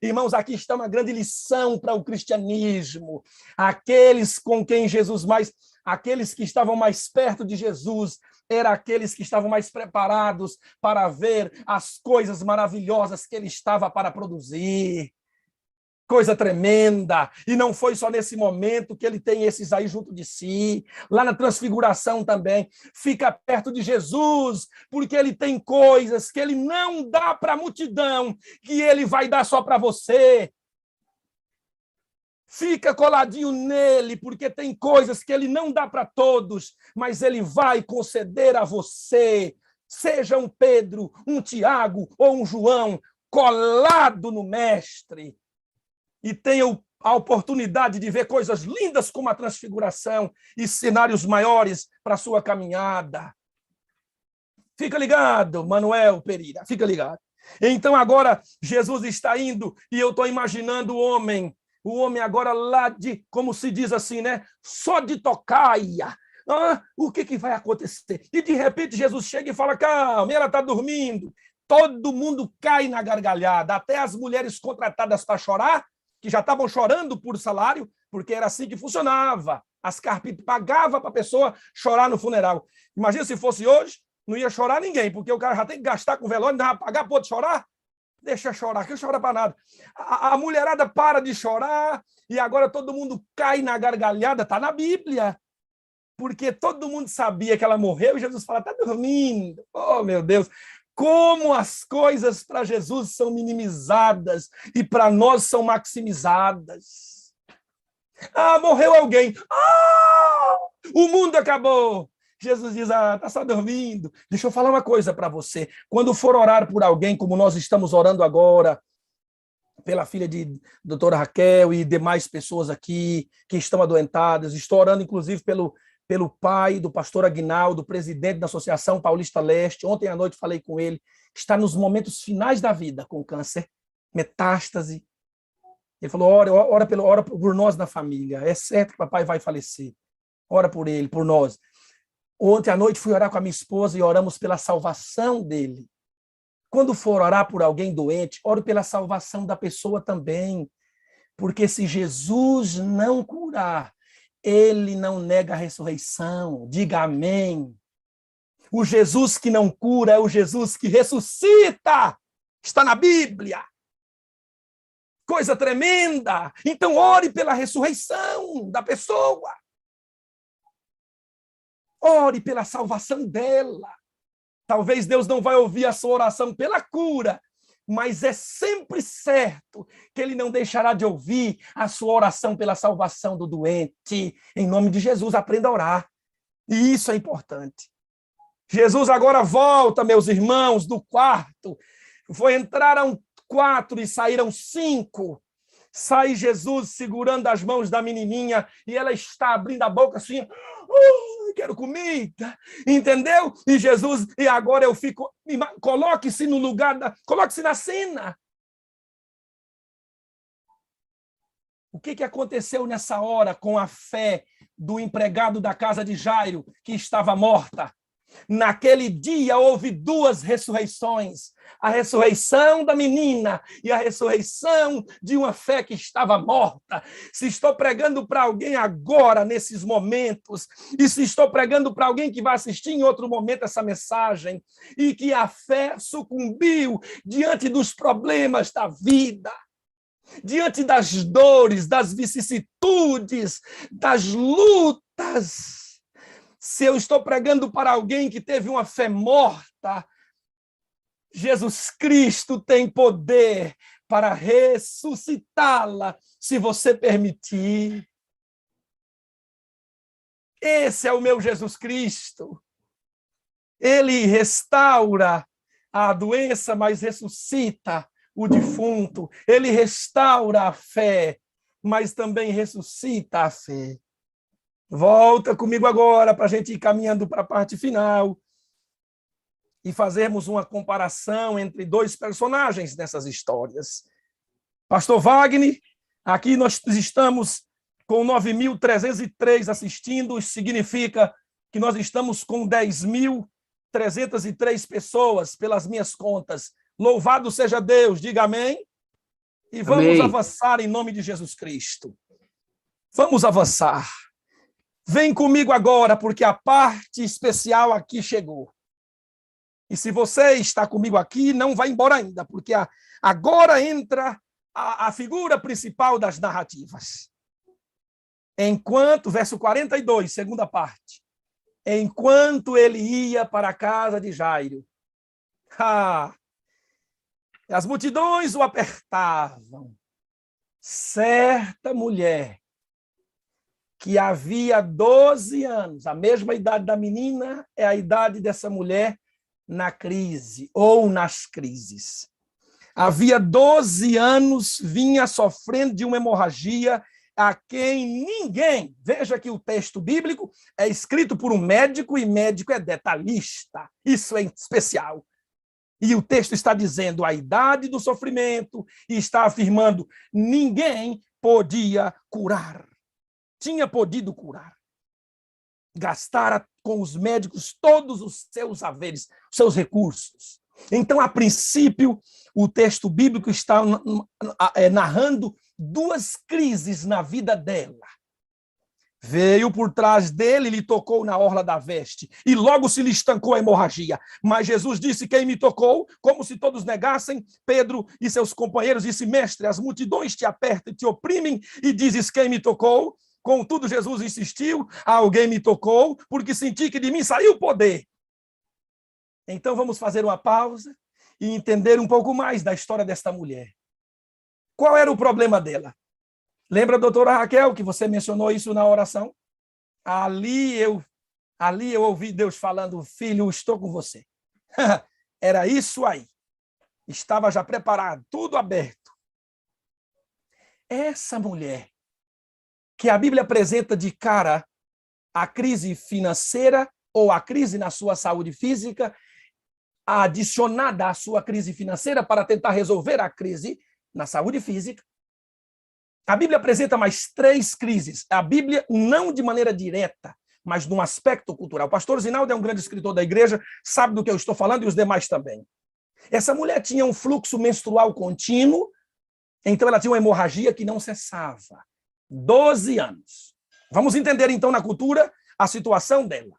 Irmãos, aqui está uma grande lição para o cristianismo. Aqueles com quem Jesus mais... Aqueles que estavam mais perto de Jesus eram aqueles que estavam mais preparados para ver as coisas maravilhosas que ele estava para produzir. Coisa tremenda. E não foi só nesse momento que ele tem esses aí junto de si. Lá na transfiguração também. Fica perto de Jesus, porque ele tem coisas que ele não dá para a multidão, que ele vai dar só para você. Fica coladinho nele, porque tem coisas que ele não dá para todos, mas ele vai conceder a você. Seja um Pedro, um Tiago ou um João, colado no mestre. E tenha a oportunidade de ver coisas lindas como a transfiguração e cenários maiores para a sua caminhada. Fica ligado, Manuel Pereira, fica ligado. Então agora Jesus está indo e eu estou imaginando o homem agora lá de, como se diz assim, né? Só de tocaia. O que vai acontecer? E de repente Jesus chega e fala, calma, ela está dormindo. Todo mundo cai na gargalhada, até as mulheres contratadas para chorar, que já estavam chorando por salário, porque era assim que funcionava. As carpitas pagavam para a pessoa chorar no funeral. Imagina se fosse hoje, não ia chorar ninguém, porque o cara já tem que gastar com velório, não vai pagar para outro chorar? Deixa chorar, que não chora para nada. A mulherada para de chorar e agora todo mundo cai na gargalhada, está na Bíblia. Porque todo mundo sabia que ela morreu e Jesus fala, está dormindo. Oh, meu Deus! Como as coisas para Jesus são minimizadas e para nós são maximizadas. Morreu alguém. O mundo acabou. Jesus diz, está só dormindo. Deixa eu falar uma coisa para você. Quando for orar por alguém, como nós estamos orando agora, pela filha de doutora Raquel e demais pessoas aqui que estão adoentadas, estou orando inclusive pelo pai do pastor Aguinaldo, presidente da Associação Paulista Leste. Ontem à noite falei com ele, está nos momentos finais da vida com câncer, metástase. Ele falou, ora por nós na família. É certo que papai vai falecer. Ora por ele, por nós. Ontem à noite fui orar com a minha esposa e oramos pela salvação dele. Quando for orar por alguém doente, ore pela salvação da pessoa também. Porque se Jesus não curar, ele não nega a ressurreição. Diga amém. O Jesus que não cura é o Jesus que ressuscita. Está na Bíblia. Coisa tremenda. Então ore pela ressurreição da pessoa. Ore pela salvação dela. Talvez Deus não vai ouvir a sua oração pela cura, mas é sempre certo que ele não deixará de ouvir a sua oração pela salvação do doente. Em nome de Jesus, aprenda a orar. E isso é importante. Jesus agora volta, meus irmãos, do quarto. Entraram 4 e saíram 5. Sai Jesus segurando as mãos da menininha e ela está abrindo a boca assim, quero comida, entendeu? E Jesus, e agora eu fico, coloque-se no lugar, coloque-se na cena. O que aconteceu nessa hora com a fé do empregado da casa de Jairo, que estava morta? Naquele dia houve 2 ressurreições, a ressurreição da menina e a ressurreição de uma fé que estava morta. Se estou pregando para alguém agora, nesses momentos, e se estou pregando para alguém que vai assistir em outro momento essa mensagem, e que a fé sucumbiu diante dos problemas da vida, diante das dores, das vicissitudes, das lutas. Se eu estou pregando para alguém que teve uma fé morta, Jesus Cristo tem poder para ressuscitá-la, se você permitir. Esse é o meu Jesus Cristo. Ele restaura a doença, mas ressuscita o defunto. Ele restaura a fé, mas também ressuscita a fé. Volta comigo agora para a gente ir caminhando para a parte final e fazermos uma comparação entre dois personagens nessas histórias. Pastor Wagner, aqui nós estamos com 9.303 assistindo, isso significa que nós estamos com 10.303 pessoas, pelas minhas contas. Louvado seja Deus, diga amém. E vamos avançar em nome de Jesus Cristo. Vamos avançar. Vem comigo agora, porque a parte especial aqui chegou. E se você está comigo aqui, não vai embora ainda, porque agora entra a figura principal das narrativas. Enquanto, verso 42, segunda parte. Enquanto ele ia para a casa de Jairo, as multidões o apertavam. Certa mulher, que havia 12 anos, a mesma idade da menina é a idade dessa mulher na crise, ou nas crises. Havia 12 anos, vinha sofrendo de uma hemorragia a quem ninguém, veja que o texto bíblico é escrito por um médico e médico é detalhista, isso é especial. E o texto está dizendo a idade do sofrimento e está afirmando ninguém podia curar. Tinha podido curar. Gastara com os médicos todos os seus haveres, os seus recursos. Então, a princípio, o texto bíblico está narrando duas crises na vida dela. Veio por trás dele, lhe tocou na orla da veste, e logo se lhe estancou a hemorragia. Mas Jesus disse: quem me tocou? Como se todos negassem. Pedro e seus companheiros disse: mestre, as multidões te apertam e te oprimem, e dizes: quem me tocou? Contudo, Jesus insistiu: alguém me tocou, porque senti que de mim saiu o poder. Então vamos fazer uma pausa e entender um pouco mais da história desta mulher. Qual era o problema dela? Lembra, doutora Raquel, que você mencionou isso na oração? Ali eu ouvi Deus falando: filho, estou com você. Era isso aí. Estava já preparado, tudo aberto. Essa mulher, que a Bíblia apresenta de cara a crise financeira ou a crise na sua saúde física, adicionada à sua crise financeira para tentar resolver a crise na saúde física. A Bíblia apresenta mais 3 crises. A Bíblia, não de maneira direta, mas num aspecto cultural. O pastor Zinaldo é um grande escritor da igreja, sabe do que eu estou falando e os demais também. Essa mulher tinha um fluxo menstrual contínuo, então ela tinha uma hemorragia que não cessava. 12 anos. Vamos entender então na cultura a situação dela.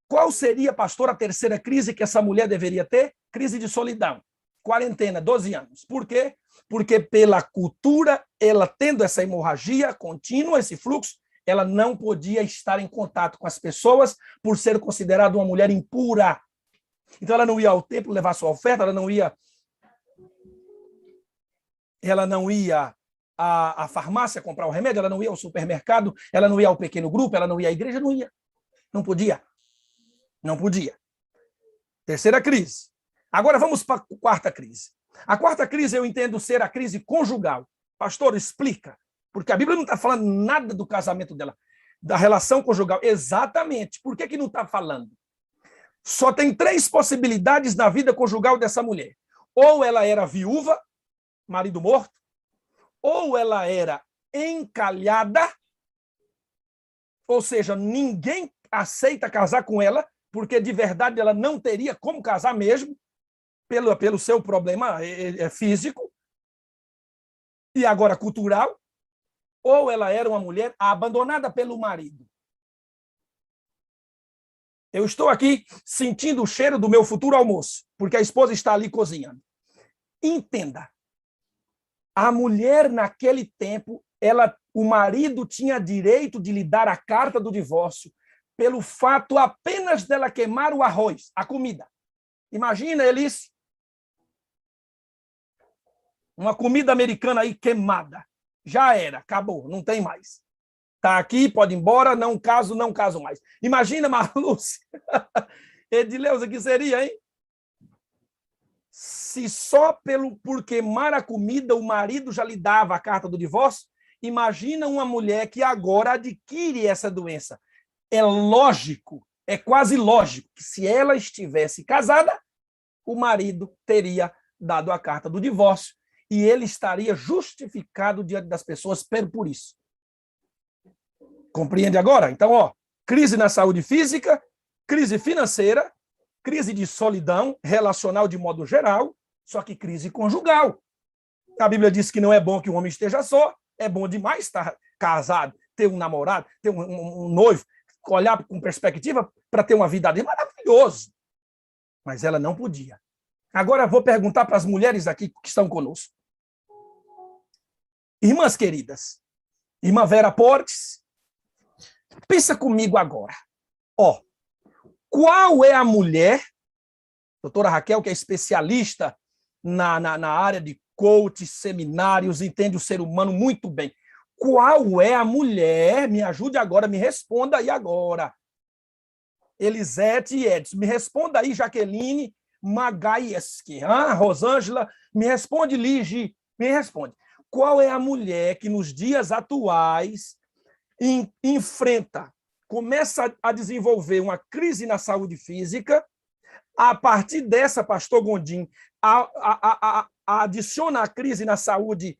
Qual seria, pastor, a terceira crise que essa mulher deveria ter? Crise de solidão. Quarentena, 12 anos. Por quê? Porque pela cultura, ela tendo essa hemorragia contínua, esse fluxo, ela não podia estar em contato com as pessoas por ser considerada uma mulher impura. Então ela não ia ao templo levar sua oferta, ela não ia à farmácia comprar o remédio, ela não ia ao supermercado, ela não ia ao pequeno grupo, ela não ia à igreja, não ia. Não podia. Não podia. Terceira crise. Agora vamos para a quarta crise. A quarta crise eu entendo ser a crise conjugal. Pastor, explica. Porque a Bíblia não está falando nada do casamento dela, da relação conjugal. Exatamente. Por que não está falando? Só tem 3 possibilidades na vida conjugal dessa mulher. Ou ela era viúva, marido morto, ou ela era encalhada, ou seja, ninguém aceita casar com ela, porque de verdade ela não teria como casar mesmo, pelo seu problema físico, e agora cultural, ou ela era uma mulher abandonada pelo marido. Eu estou aqui sentindo o cheiro do meu futuro almoço, porque a esposa está ali cozinhando. Entenda, a mulher naquele tempo, o marido tinha direito de lhe dar a carta do divórcio pelo fato apenas dela queimar o arroz, a comida. Imagina, Elis, uma comida americana aí queimada. Já era, acabou, não tem mais. Está aqui, pode ir embora, não caso mais. Imagina, Marlúcia. Edileuza, que seria, hein? Se só por queimar a comida o marido já lhe dava a carta do divórcio, Imagina uma mulher que agora adquire essa doença. É lógico, é quase lógico, que se ela estivesse casada, o marido teria dado a carta do divórcio e ele estaria justificado diante das pessoas por isso. Compreende agora? Então, crise na saúde física, crise financeira, crise de solidão relacional de modo geral, só que crise conjugal. A Bíblia diz que não é bom que o homem esteja só, é bom demais estar casado, ter um namorado, ter um noivo, olhar com perspectiva para ter uma vida dele, maravilhoso. Mas ela não podia. Agora vou perguntar para as mulheres aqui que estão conosco. Irmãs queridas, irmã Vera Portes, pensa comigo agora. Qual é a mulher, doutora Raquel, que é especialista na área de coach, seminários, entende o ser humano muito bem. Qual é a mulher, me ajude agora, me responda aí agora. Elisete e Edson, me responda aí, Jaqueline Magaieski. Rosângela, me responde, Lige, me responde. Qual é a mulher que nos dias atuais enfrenta, começa a desenvolver uma crise na saúde física, a partir dessa, pastor Gondim, adiciona a crise na saúde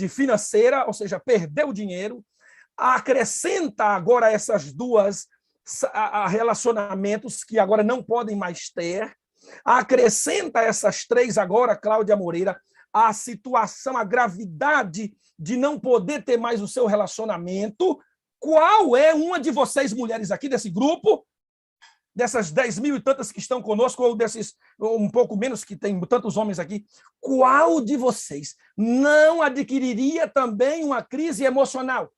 financeira, ou seja, perdeu dinheiro, acrescenta agora essas duas relacionamentos que agora não podem mais ter, acrescenta essas três agora, Cláudia Moreira, a situação, a gravidade de não poder ter mais o seu relacionamento. Qual é uma de vocês, mulheres aqui desse grupo, dessas 10 mil e tantas que estão conosco, ou desses um pouco menos que tem tantos homens aqui, qual de vocês não adquiriria também uma crise emocional?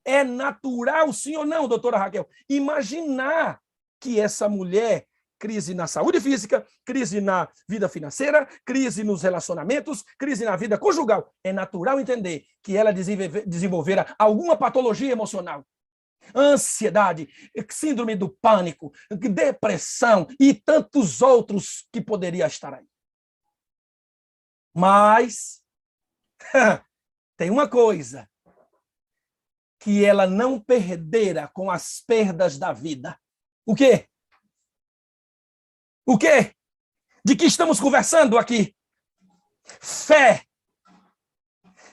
É natural, sim ou não, doutora Raquel? Imaginar que essa mulher, crise na saúde física, crise na vida financeira, crise nos relacionamentos, crise na vida conjugal, é natural entender que ela desenvolverá alguma patologia emocional. Ansiedade, síndrome do pânico, depressão e tantos outros que poderia estar aí. Mas tem uma coisa que ela não perdera com as perdas da vida. O quê? O quê? De que estamos conversando aqui? Fé.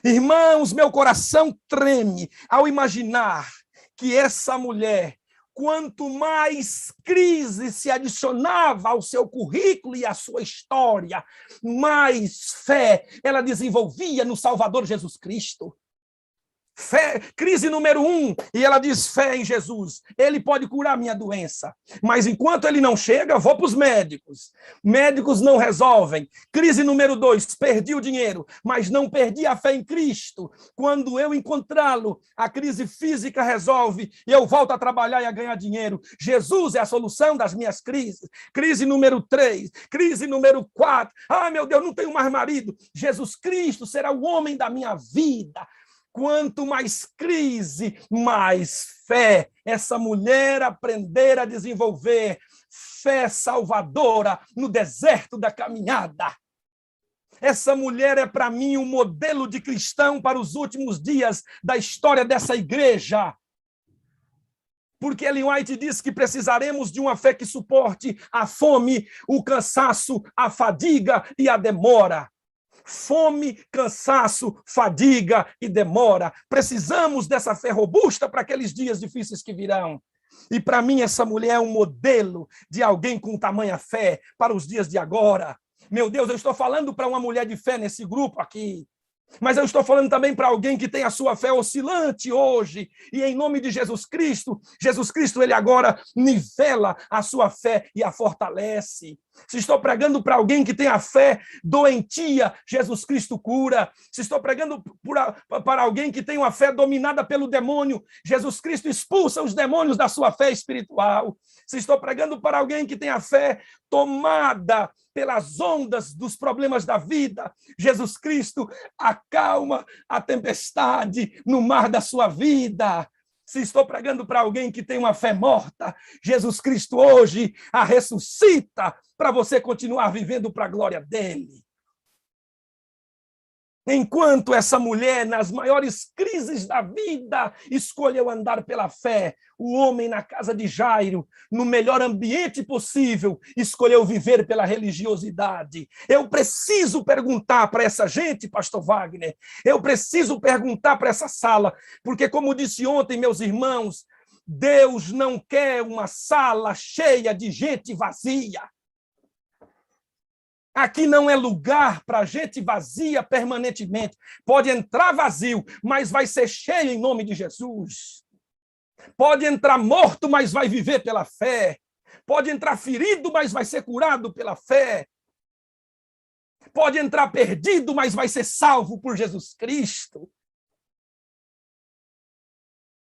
Irmãos, meu coração treme ao imaginar que essa mulher, quanto mais crise se adicionava ao seu currículo e à sua história, mais fé ela desenvolvia no Salvador Jesus Cristo. Fé, crise número 1, e ela diz fé em Jesus. Ele pode curar minha doença, mas enquanto ele não chega, vou para os médicos. Médicos não resolvem. Crise número 2, perdi o dinheiro, mas não perdi a fé em Cristo. Quando eu encontrá-lo, a crise física resolve e eu volto a trabalhar e a ganhar dinheiro. Jesus é a solução das minhas crises. Crise número 3, crise número 4. Meu Deus, não tenho mais marido. Jesus Cristo será o homem da minha vida. Quanto mais crise, mais fé. Essa mulher aprender a desenvolver fé salvadora no deserto da caminhada. Essa mulher é, para mim, um modelo de cristão para os últimos dias da história dessa igreja. Porque Ellen White diz que precisaremos de uma fé que suporte a fome, o cansaço, a fadiga e a demora. Fome, cansaço, fadiga e demora. Precisamos dessa fé robusta para aqueles dias difíceis que virão. E para mim essa mulher é um modelo de alguém com tamanha fé para os dias de agora. Meu Deus, eu estou falando para uma mulher de fé nesse grupo aqui. Mas eu estou falando também para alguém que tem a sua fé oscilante hoje. E em nome de Jesus Cristo, ele agora nivela a sua fé e a fortalece. Se estou pregando para alguém que tem a fé doentia, Jesus Cristo cura. Se estou pregando para alguém que tem uma fé dominada pelo demônio, Jesus Cristo expulsa os demônios da sua fé espiritual. Se estou pregando para alguém que tem a fé tomada pelas ondas dos problemas da vida, Jesus Cristo acalma a tempestade no mar da sua vida. Se estou pregando para alguém que tem uma fé morta, Jesus Cristo hoje a ressuscita para você continuar vivendo para a glória dele. Enquanto essa mulher, nas maiores crises da vida, escolheu andar pela fé, o homem na casa de Jairo, no melhor ambiente possível, escolheu viver pela religiosidade. Eu preciso perguntar para essa gente, pastor Wagner, eu preciso perguntar para essa sala, porque como disse ontem, meus irmãos, Deus não quer uma sala cheia de gente vazia. Aqui não é lugar para gente vazia permanentemente. Pode entrar vazio, mas vai ser cheio em nome de Jesus. Pode entrar morto, mas vai viver pela fé. Pode entrar ferido, mas vai ser curado pela fé. Pode entrar perdido, mas vai ser salvo por Jesus Cristo.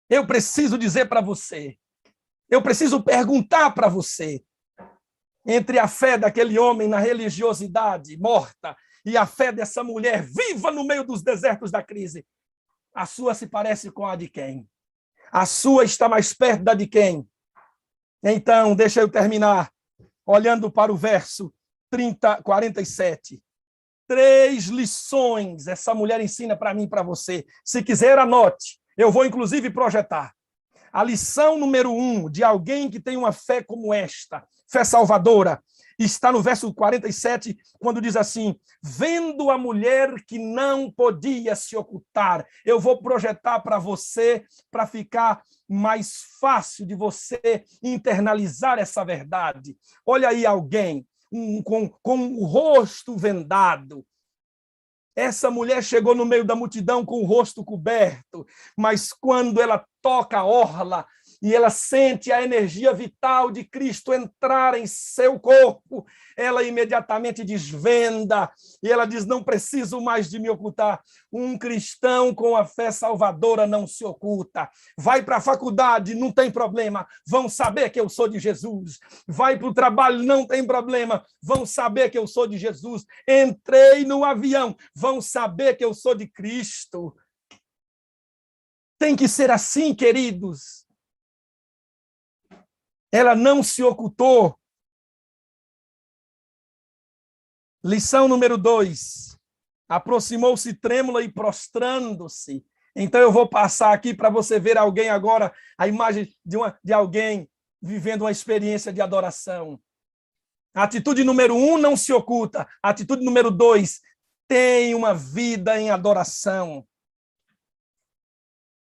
Eu preciso dizer para você, eu preciso perguntar para você, entre a fé daquele homem na religiosidade morta e a fé dessa mulher viva no meio dos desertos da crise, a sua se parece com a de quem? A sua está mais perto da de quem? Então, deixa eu terminar olhando para o verso 47. 3 lições essa mulher ensina para mim e para você. Se quiser, anote. Eu vou, inclusive, projetar. A lição número 1 de alguém que tem uma fé como esta, fé salvadora, está no verso 47, quando diz assim, vendo a mulher que não podia se ocultar. Eu vou projetar para você, para ficar mais fácil de você internalizar essa verdade. Olha aí alguém com o rosto vendado. Essa mulher chegou no meio da multidão com o rosto coberto, mas quando ela toca a orla e ela sente a energia vital de Cristo entrar em seu corpo, ela imediatamente desvenda e ela diz, não preciso mais de me ocultar. Um cristão com a fé salvadora não se oculta. Vai para a faculdade, não tem problema, vão saber que eu sou de Jesus. Vai para o trabalho, não tem problema, vão saber que eu sou de Jesus. Entrei no avião, vão saber que eu sou de Cristo. Tem que ser assim, queridos. Ela não se ocultou. Lição número 2. Aproximou-se trêmula e prostrando-se. Então eu vou passar aqui para você ver alguém agora, a imagem de alguém vivendo uma experiência de adoração. Atitude número 1, não se oculta. Atitude número 2, tem uma vida em adoração.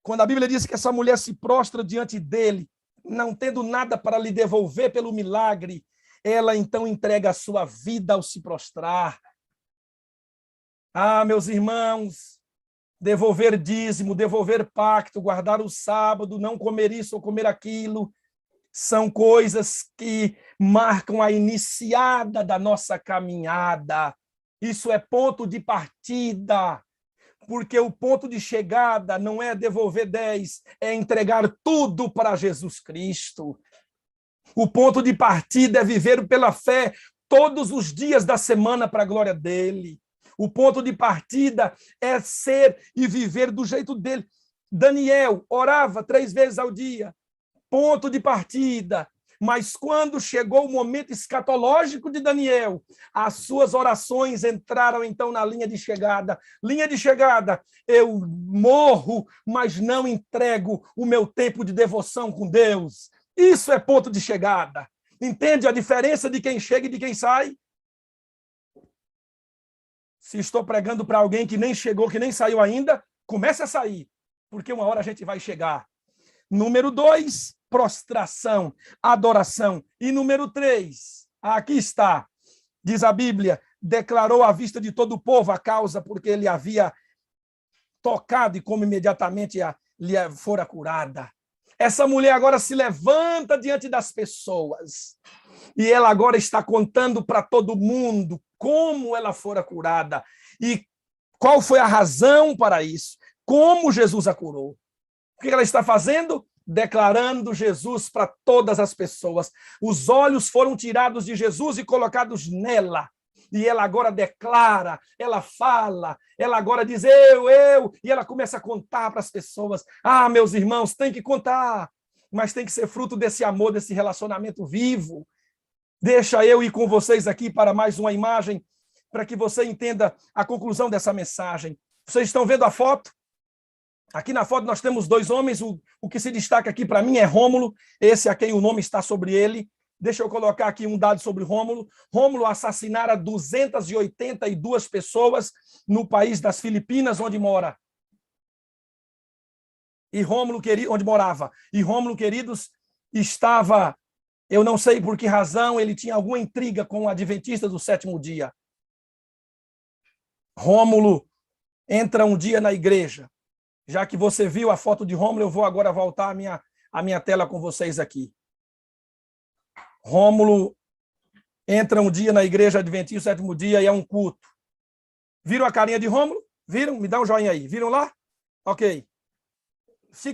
Quando a Bíblia diz que essa mulher se prostra diante dele, não tendo nada para lhe devolver pelo milagre, ela então entrega a sua vida ao se prostrar. Ah, meus irmãos, devolver dízimo, devolver pacto, guardar o sábado, não comer isso ou comer aquilo, são coisas que marcam a iniciada da nossa caminhada. Isso é ponto de partida. Porque o ponto de chegada não é devolver 10, é entregar tudo para Jesus Cristo. O ponto de partida é viver pela fé todos os dias da semana para a glória dele. O ponto de partida é ser e viver do jeito dele. Daniel orava 3 vezes ao dia. Ponto de partida. Mas quando chegou o momento escatológico de Daniel, as suas orações entraram então na linha de chegada. Linha de chegada, eu morro, mas não entrego o meu tempo de devoção com Deus. Isso é ponto de chegada. Entende a diferença de quem chega e de quem sai? Se estou pregando para alguém que nem chegou, que nem saiu ainda, comece a sair, porque uma hora a gente vai chegar. Número 2, prostração, adoração. E número 3, aqui está, diz a Bíblia, declarou à vista de todo o povo a causa porque ele havia tocado e como imediatamente lhe fora curada. Essa mulher agora se levanta diante das pessoas e ela agora está contando para todo mundo como ela fora curada e qual foi a razão para isso, como Jesus a curou. O que ela está fazendo? Declarando Jesus para todas as pessoas. Os olhos foram tirados de Jesus e colocados nela. E ela agora declara, ela fala, ela agora diz eu, e ela começa a contar para as pessoas. Ah, meus irmãos, tem que contar, mas tem que ser fruto desse amor, desse relacionamento vivo. Deixa eu ir com vocês aqui para mais uma imagem. para que você entenda a conclusão dessa mensagem. Vocês estão vendo a foto? Aqui na foto nós temos dois homens. O que se destaca aqui para mim é Rômulo, esse a quem o nome está sobre ele. Deixa eu colocar aqui um dado sobre Rômulo. Rômulo assassinara 282 pessoas no país das Filipinas, onde mora. E Rômulo, onde morava. E Rômulo, queridos, estava, eu não sei por que razão, ele tinha alguma intriga com o adventista do sétimo dia. Rômulo entra um dia na igreja. Já que você viu a foto de Rômulo, eu vou agora voltar a minha tela com vocês aqui. Rômulo entra um dia na igreja adventista do sétimo dia e é um culto. Viram a carinha de Rômulo? Viram? Me dá um joinha aí. Viram lá? Ok.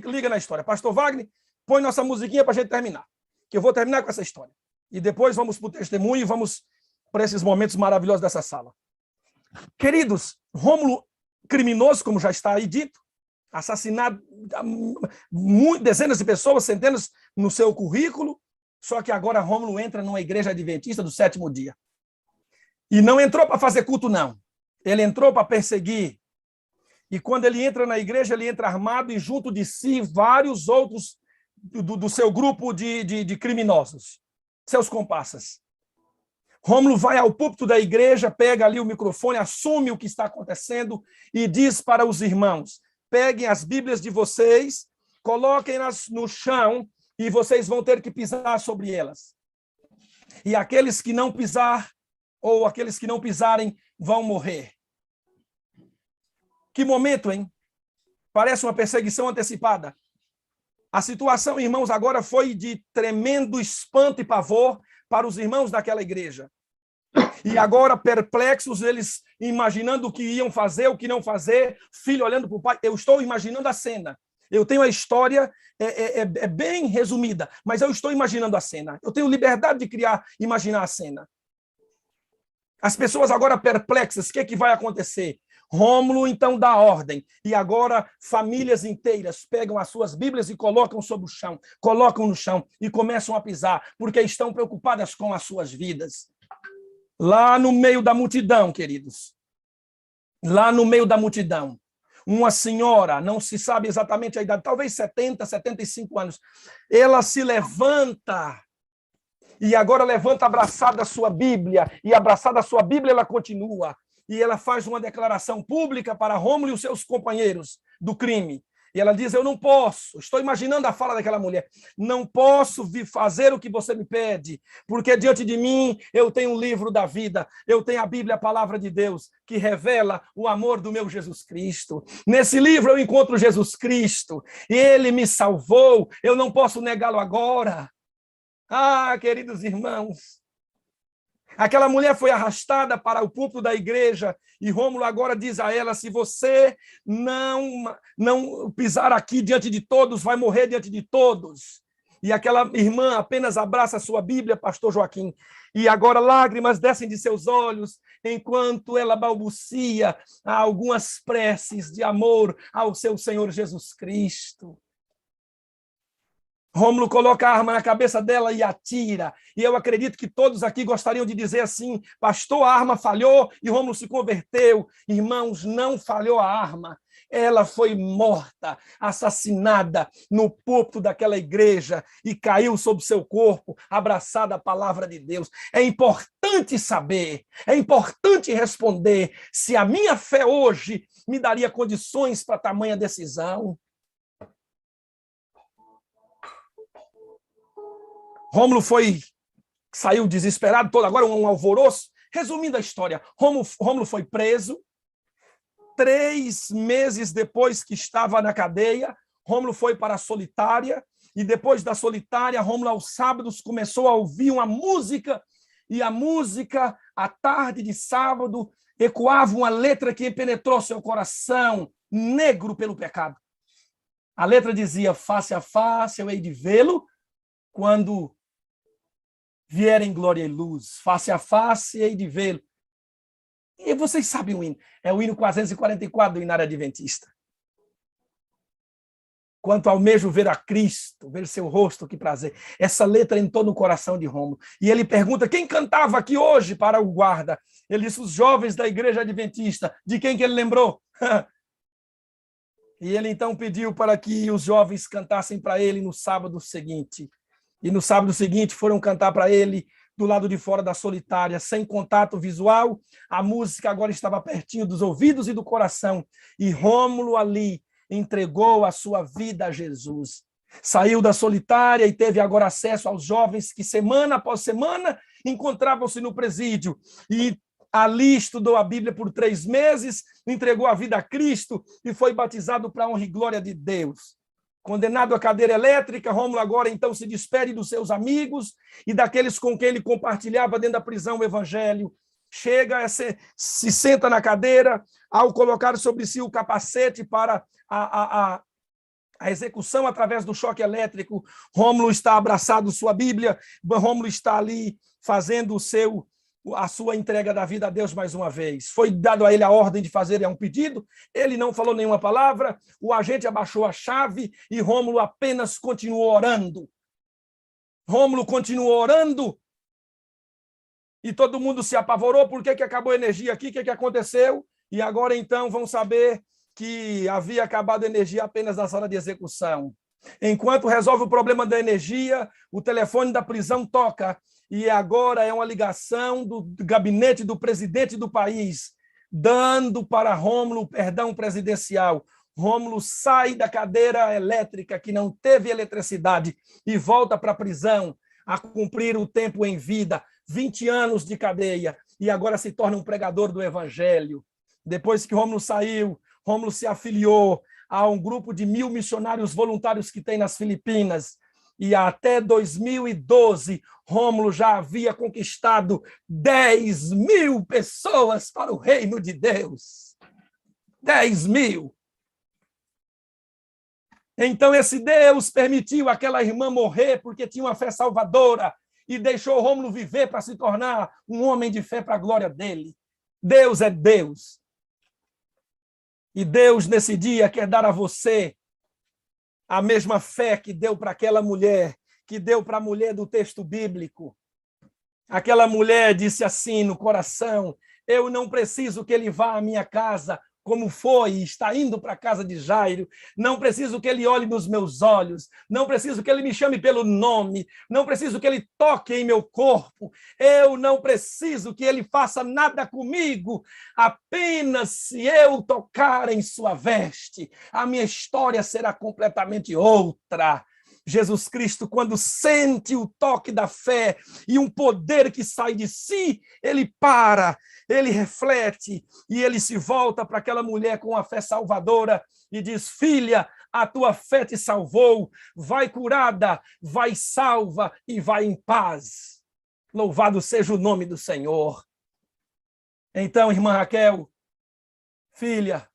Liga na história. Pastor Wagner, põe nossa musiquinha para a gente terminar. Que eu vou terminar com essa história. E depois vamos para o testemunho e vamos para esses momentos maravilhosos dessa sala. Queridos, Rômulo, criminoso, como já está aí dito, assassinado dezenas de pessoas, centenas no seu currículo, só que agora Rômulo entra numa igreja adventista do sétimo dia. E não entrou para fazer culto, não. Ele entrou para perseguir. E quando ele entra na igreja, ele entra armado e junto de si vários outros do seu grupo de criminosos, seus comparsas. Rômulo vai ao púlpito da igreja, pega ali o microfone, assume o que está acontecendo e diz para os irmãos: peguem as Bíblias de vocês, coloquem-nas no chão e vocês vão ter que pisar sobre elas. E aqueles que não pisar, ou aqueles que não pisarem, vão morrer. Que momento, hein? Parece uma perseguição antecipada. A situação, irmãos, agora foi de tremendo espanto e pavor para os irmãos daquela igreja. E agora, perplexos, eles imaginando o que iam fazer, o que não fazer, filho olhando para o pai. Eu estou imaginando a cena. Eu tenho a história, é bem resumida, mas eu estou imaginando a cena. Eu tenho liberdade de imaginar a cena. As pessoas agora perplexas, o que é que vai acontecer? Rômulo, então, dá ordem. E agora, famílias inteiras pegam as suas Bíblias e colocam sobre o chão, colocam no chão e começam a pisar, porque estão preocupadas com as suas vidas. Lá no meio da multidão, queridos, lá no meio da multidão, uma senhora, não se sabe exatamente a idade, talvez 70, 75 anos, ela se levanta e agora levanta abraçada a sua Bíblia, e abraçada a sua Bíblia ela continua. E ela faz uma declaração pública para Rômulo e os seus companheiros do crime. E ela diz: eu não posso, estou imaginando a fala daquela mulher, não posso fazer o que você me pede, porque diante de mim eu tenho um livro da vida, eu tenho a Bíblia, a palavra de Deus, que revela o amor do meu Jesus Cristo. Nesse livro eu encontro Jesus Cristo, ele me salvou, eu não posso negá-lo agora. Ah, queridos irmãos, aquela mulher foi arrastada para o púlpito da igreja e Rômulo agora diz a ela: se você não pisar aqui diante de todos, vai morrer diante de todos. E aquela irmã apenas abraça a sua Bíblia, pastor Joaquim, e agora lágrimas descem de seus olhos, enquanto ela balbucia algumas preces de amor ao seu Senhor Jesus Cristo. Rômulo coloca a arma na cabeça dela e atira. E eu acredito que todos aqui gostariam de dizer assim: pastor, a arma falhou e Rômulo se converteu. Irmãos, não falhou a arma. Ela foi morta, assassinada no púlpito daquela igreja e caiu sobre seu corpo, abraçada à palavra de Deus. É importante saber, é importante responder se a minha fé hoje me daria condições para tamanha decisão. Rômulo saiu desesperado, todo agora um alvoroço. Resumindo a história, Rômulo foi preso. 3 meses depois que estava na cadeia, Rômulo foi para a solitária. E depois da solitária, Rômulo, aos sábados, começou a ouvir uma música. E a música, à tarde de sábado, ecoava uma letra que penetrou seu coração, negro pelo pecado. A letra dizia: face a face eu hei de vê-lo quando vier em glória e luz, face a face hei de vê-lo. E vocês sabem o hino, é o hino 444 do Inário Adventista. quanto almejo ver a Cristo, ver seu rosto, que prazer. Essa letra entrou no coração de Rômulo. E ele pergunta, quem cantava aqui hoje para o guarda? Ele disse, os jovens da igreja adventista. De quem que ele lembrou? E ele então pediu para que os jovens cantassem para ele no sábado seguinte. E no sábado seguinte foram cantar para ele do lado de fora da solitária, sem contato visual. A música agora estava pertinho dos ouvidos e do coração. E Rômulo ali entregou a sua vida a Jesus. Saiu da solitária e teve agora acesso aos jovens que semana após semana encontravam-se no presídio. E ali estudou a Bíblia por 3 meses, entregou a vida a Cristo e foi batizado para a honra e glória de Deus. Condenado à cadeira elétrica, Rômulo agora então se despede dos seus amigos e daqueles com quem ele compartilhava dentro da prisão o evangelho. Chega, se senta na cadeira, ao colocar sobre si o capacete para a execução através do choque elétrico, Rômulo está abraçado sua Bíblia, Rômulo está ali fazendo a sua entrega da vida a Deus mais uma vez. Foi dado a ele a ordem de fazer um pedido, ele não falou nenhuma palavra, o agente abaixou a chave e Rômulo apenas continuou orando. Rômulo continuou orando e todo mundo se apavorou. Por que acabou a energia aqui? O que aconteceu? E agora então vão saber que havia acabado a energia apenas na sala de execução. Enquanto resolve o problema da energia, o telefone da prisão toca e agora é uma ligação do gabinete do presidente do país, dando para Rômulo o perdão presidencial. Rômulo sai da cadeira elétrica, que não teve eletricidade, e volta para a prisão a cumprir o tempo em vida, 20 anos de cadeia, e agora se torna um pregador do evangelho. Depois que Rômulo saiu, Rômulo se afiliou a um grupo de 1000 missionários voluntários que tem nas Filipinas, e até 2012, Rômulo já havia conquistado 10.000 pessoas para o reino de Deus. 10.000. Então esse Deus permitiu aquela irmã morrer porque tinha uma fé salvadora e deixou Rômulo viver para se tornar um homem de fé para a glória dele. Deus é Deus. E Deus, nesse dia, quer dar a você a mesma fé que deu para aquela mulher, que deu para a mulher do texto bíblico. Aquela mulher disse assim no coração, eu não preciso que ele vá à minha casa, como foi e está indo para a casa de Jairo. Não preciso que ele olhe nos meus olhos. Não preciso que ele me chame pelo nome. Não preciso que ele toque em meu corpo. Eu não preciso que ele faça nada comigo. Apenas se eu tocar em sua veste, a minha história será completamente outra. Jesus Cristo, quando sente o toque da fé e um poder que sai de si, ele para, ele reflete e ele se volta para aquela mulher com a fé salvadora e diz, filha, a tua fé te salvou, vai curada, vai salva e vai em paz. Louvado seja o nome do Senhor. Então, irmã Raquel, filha,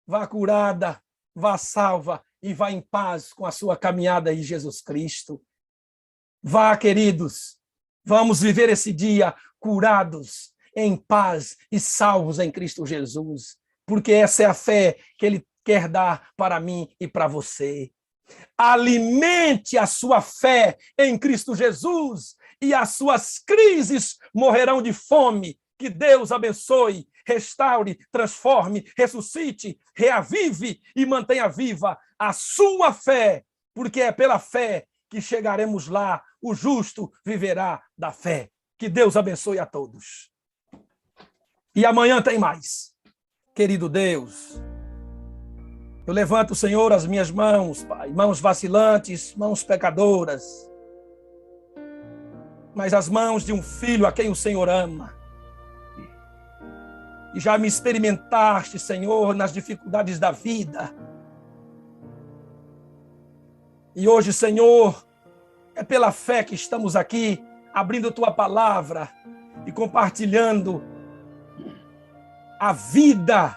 vá curada, vá salva e vá em paz com a sua caminhada em Jesus Cristo. Vá, queridos, vamos viver esse dia curados, em paz e salvos em Cristo Jesus, porque essa é a fé que Ele quer dar para mim e para você. Alimente a sua fé em Cristo Jesus e as suas crises morrerão de fome. Que Deus abençoe, restaure, transforme, ressuscite, reavive e mantenha viva a sua fé, porque é pela fé que chegaremos lá. O justo viverá da fé. Que Deus abençoe a todos. E amanhã tem mais. Querido Deus, eu levanto, Senhor, as minhas mãos, Pai, mãos vacilantes, mãos pecadoras, mas as mãos de um filho a quem o Senhor ama. E já me experimentaste, Senhor, nas dificuldades da vida. E hoje, Senhor, é pela fé que estamos aqui, abrindo Tua palavra e compartilhando a vida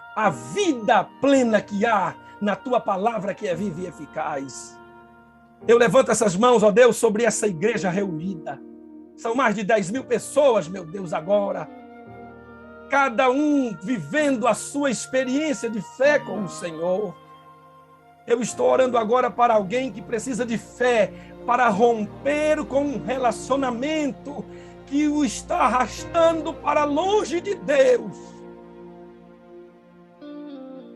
plena que há na Tua palavra, que é viva e eficaz. Eu levanto essas mãos, ó Deus, sobre essa igreja reunida. São mais de 10.000 pessoas, meu Deus, agora. Cada um vivendo a sua experiência de fé com o Senhor. Eu estou orando agora para alguém que precisa de fé para romper com um relacionamento que o está arrastando para longe de Deus.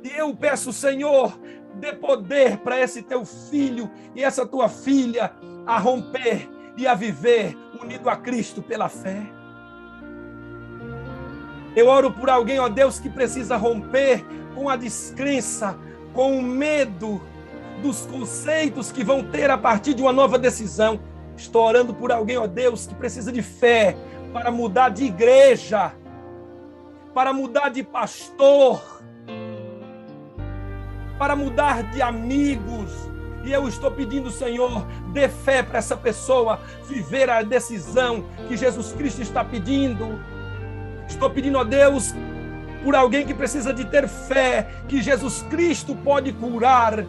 E eu peço, Senhor, dê poder para esse teu filho e essa tua filha a romper e a viver unido a Cristo pela fé. Eu oro por alguém, ó Deus, que precisa romper com a descrença, com o medo dos conceitos que vão ter a partir de uma nova decisão. Estou orando por alguém, ó Deus, que precisa de fé para mudar de igreja, para mudar de pastor, para mudar de amigos. E eu estou pedindo, Senhor, dê fé para essa pessoa viver a decisão que Jesus Cristo está pedindo. Estou pedindo a Deus por alguém que precisa de ter fé que Jesus Cristo pode curar.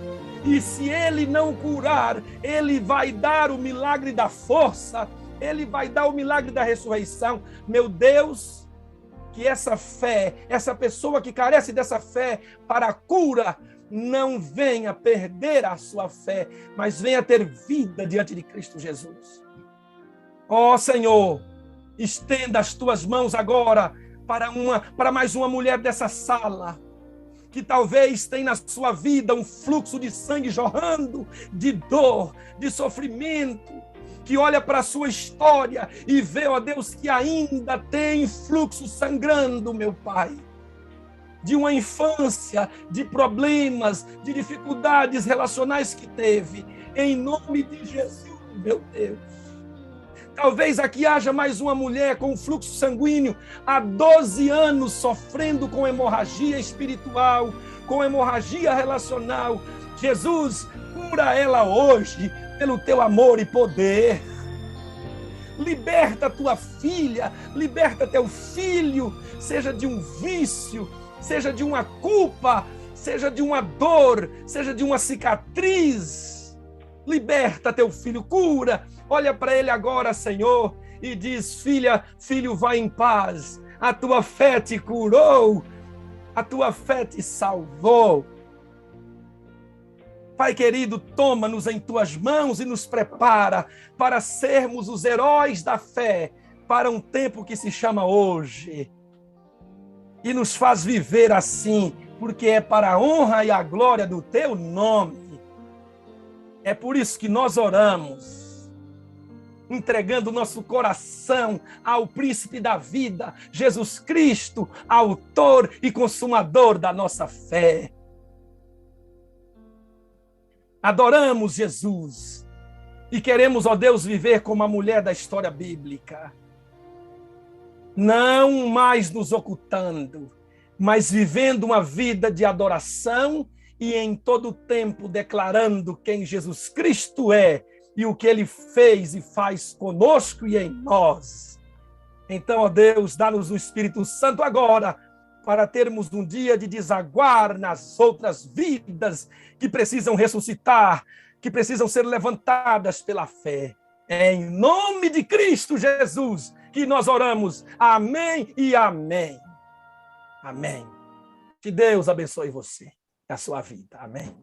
E se Ele não curar, Ele vai dar o milagre da força, Ele vai dar o milagre da ressurreição. Meu Deus, que essa fé, essa pessoa que carece dessa fé para a cura, não venha perder a sua fé, mas venha ter vida diante de Cristo Jesus. Ó Senhor, estenda as tuas mãos agora para mais uma mulher dessa sala, que talvez tenha na sua vida um fluxo de sangue jorrando, de dor, de sofrimento, que olha para a sua história e vê, ó Deus, que ainda tem fluxo sangrando, meu Pai, de uma infância, de problemas, de dificuldades relacionais que teve. Em nome de Jesus, meu Deus. Talvez aqui haja mais uma mulher com fluxo sanguíneo há 12 anos sofrendo com hemorragia espiritual, com hemorragia relacional. Jesus, cura ela hoje pelo teu amor e poder. Liberta tua filha, liberta teu filho, seja de um vício, seja de uma culpa, seja de uma dor, seja de uma cicatriz. Liberta teu filho, cura. Olha para ele agora, Senhor, e diz: filha, filho, vai em paz. A tua fé te curou, a tua fé te salvou. Pai querido, toma-nos em tuas mãos e nos prepara para sermos os heróis da fé para um tempo que se chama hoje. E nos faz viver assim, porque é para a honra e a glória do teu nome. É por isso que nós oramos, entregando nosso coração ao príncipe da vida, Jesus Cristo, autor e consumador da nossa fé. Adoramos Jesus e queremos, ó Deus, viver como a mulher da história bíblica. Não mais nos ocultando, mas vivendo uma vida de adoração e em todo tempo declarando quem Jesus Cristo é e o que Ele fez e faz conosco e em nós. Então, ó Deus, dá-nos o Espírito Santo agora para termos um dia de desaguar nas outras vidas que precisam ressuscitar, que precisam ser levantadas pela fé. É em nome de Cristo Jesus que nós oramos. Amém e amém. Amém. Que Deus abençoe você e a sua vida. Amém.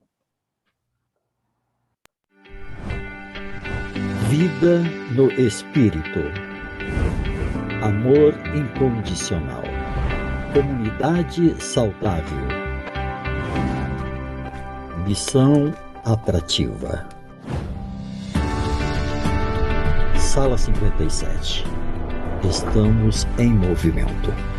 Vida no Espírito. Amor incondicional. Comunidade saudável. Missão atrativa. Sala 57. Estamos em movimento.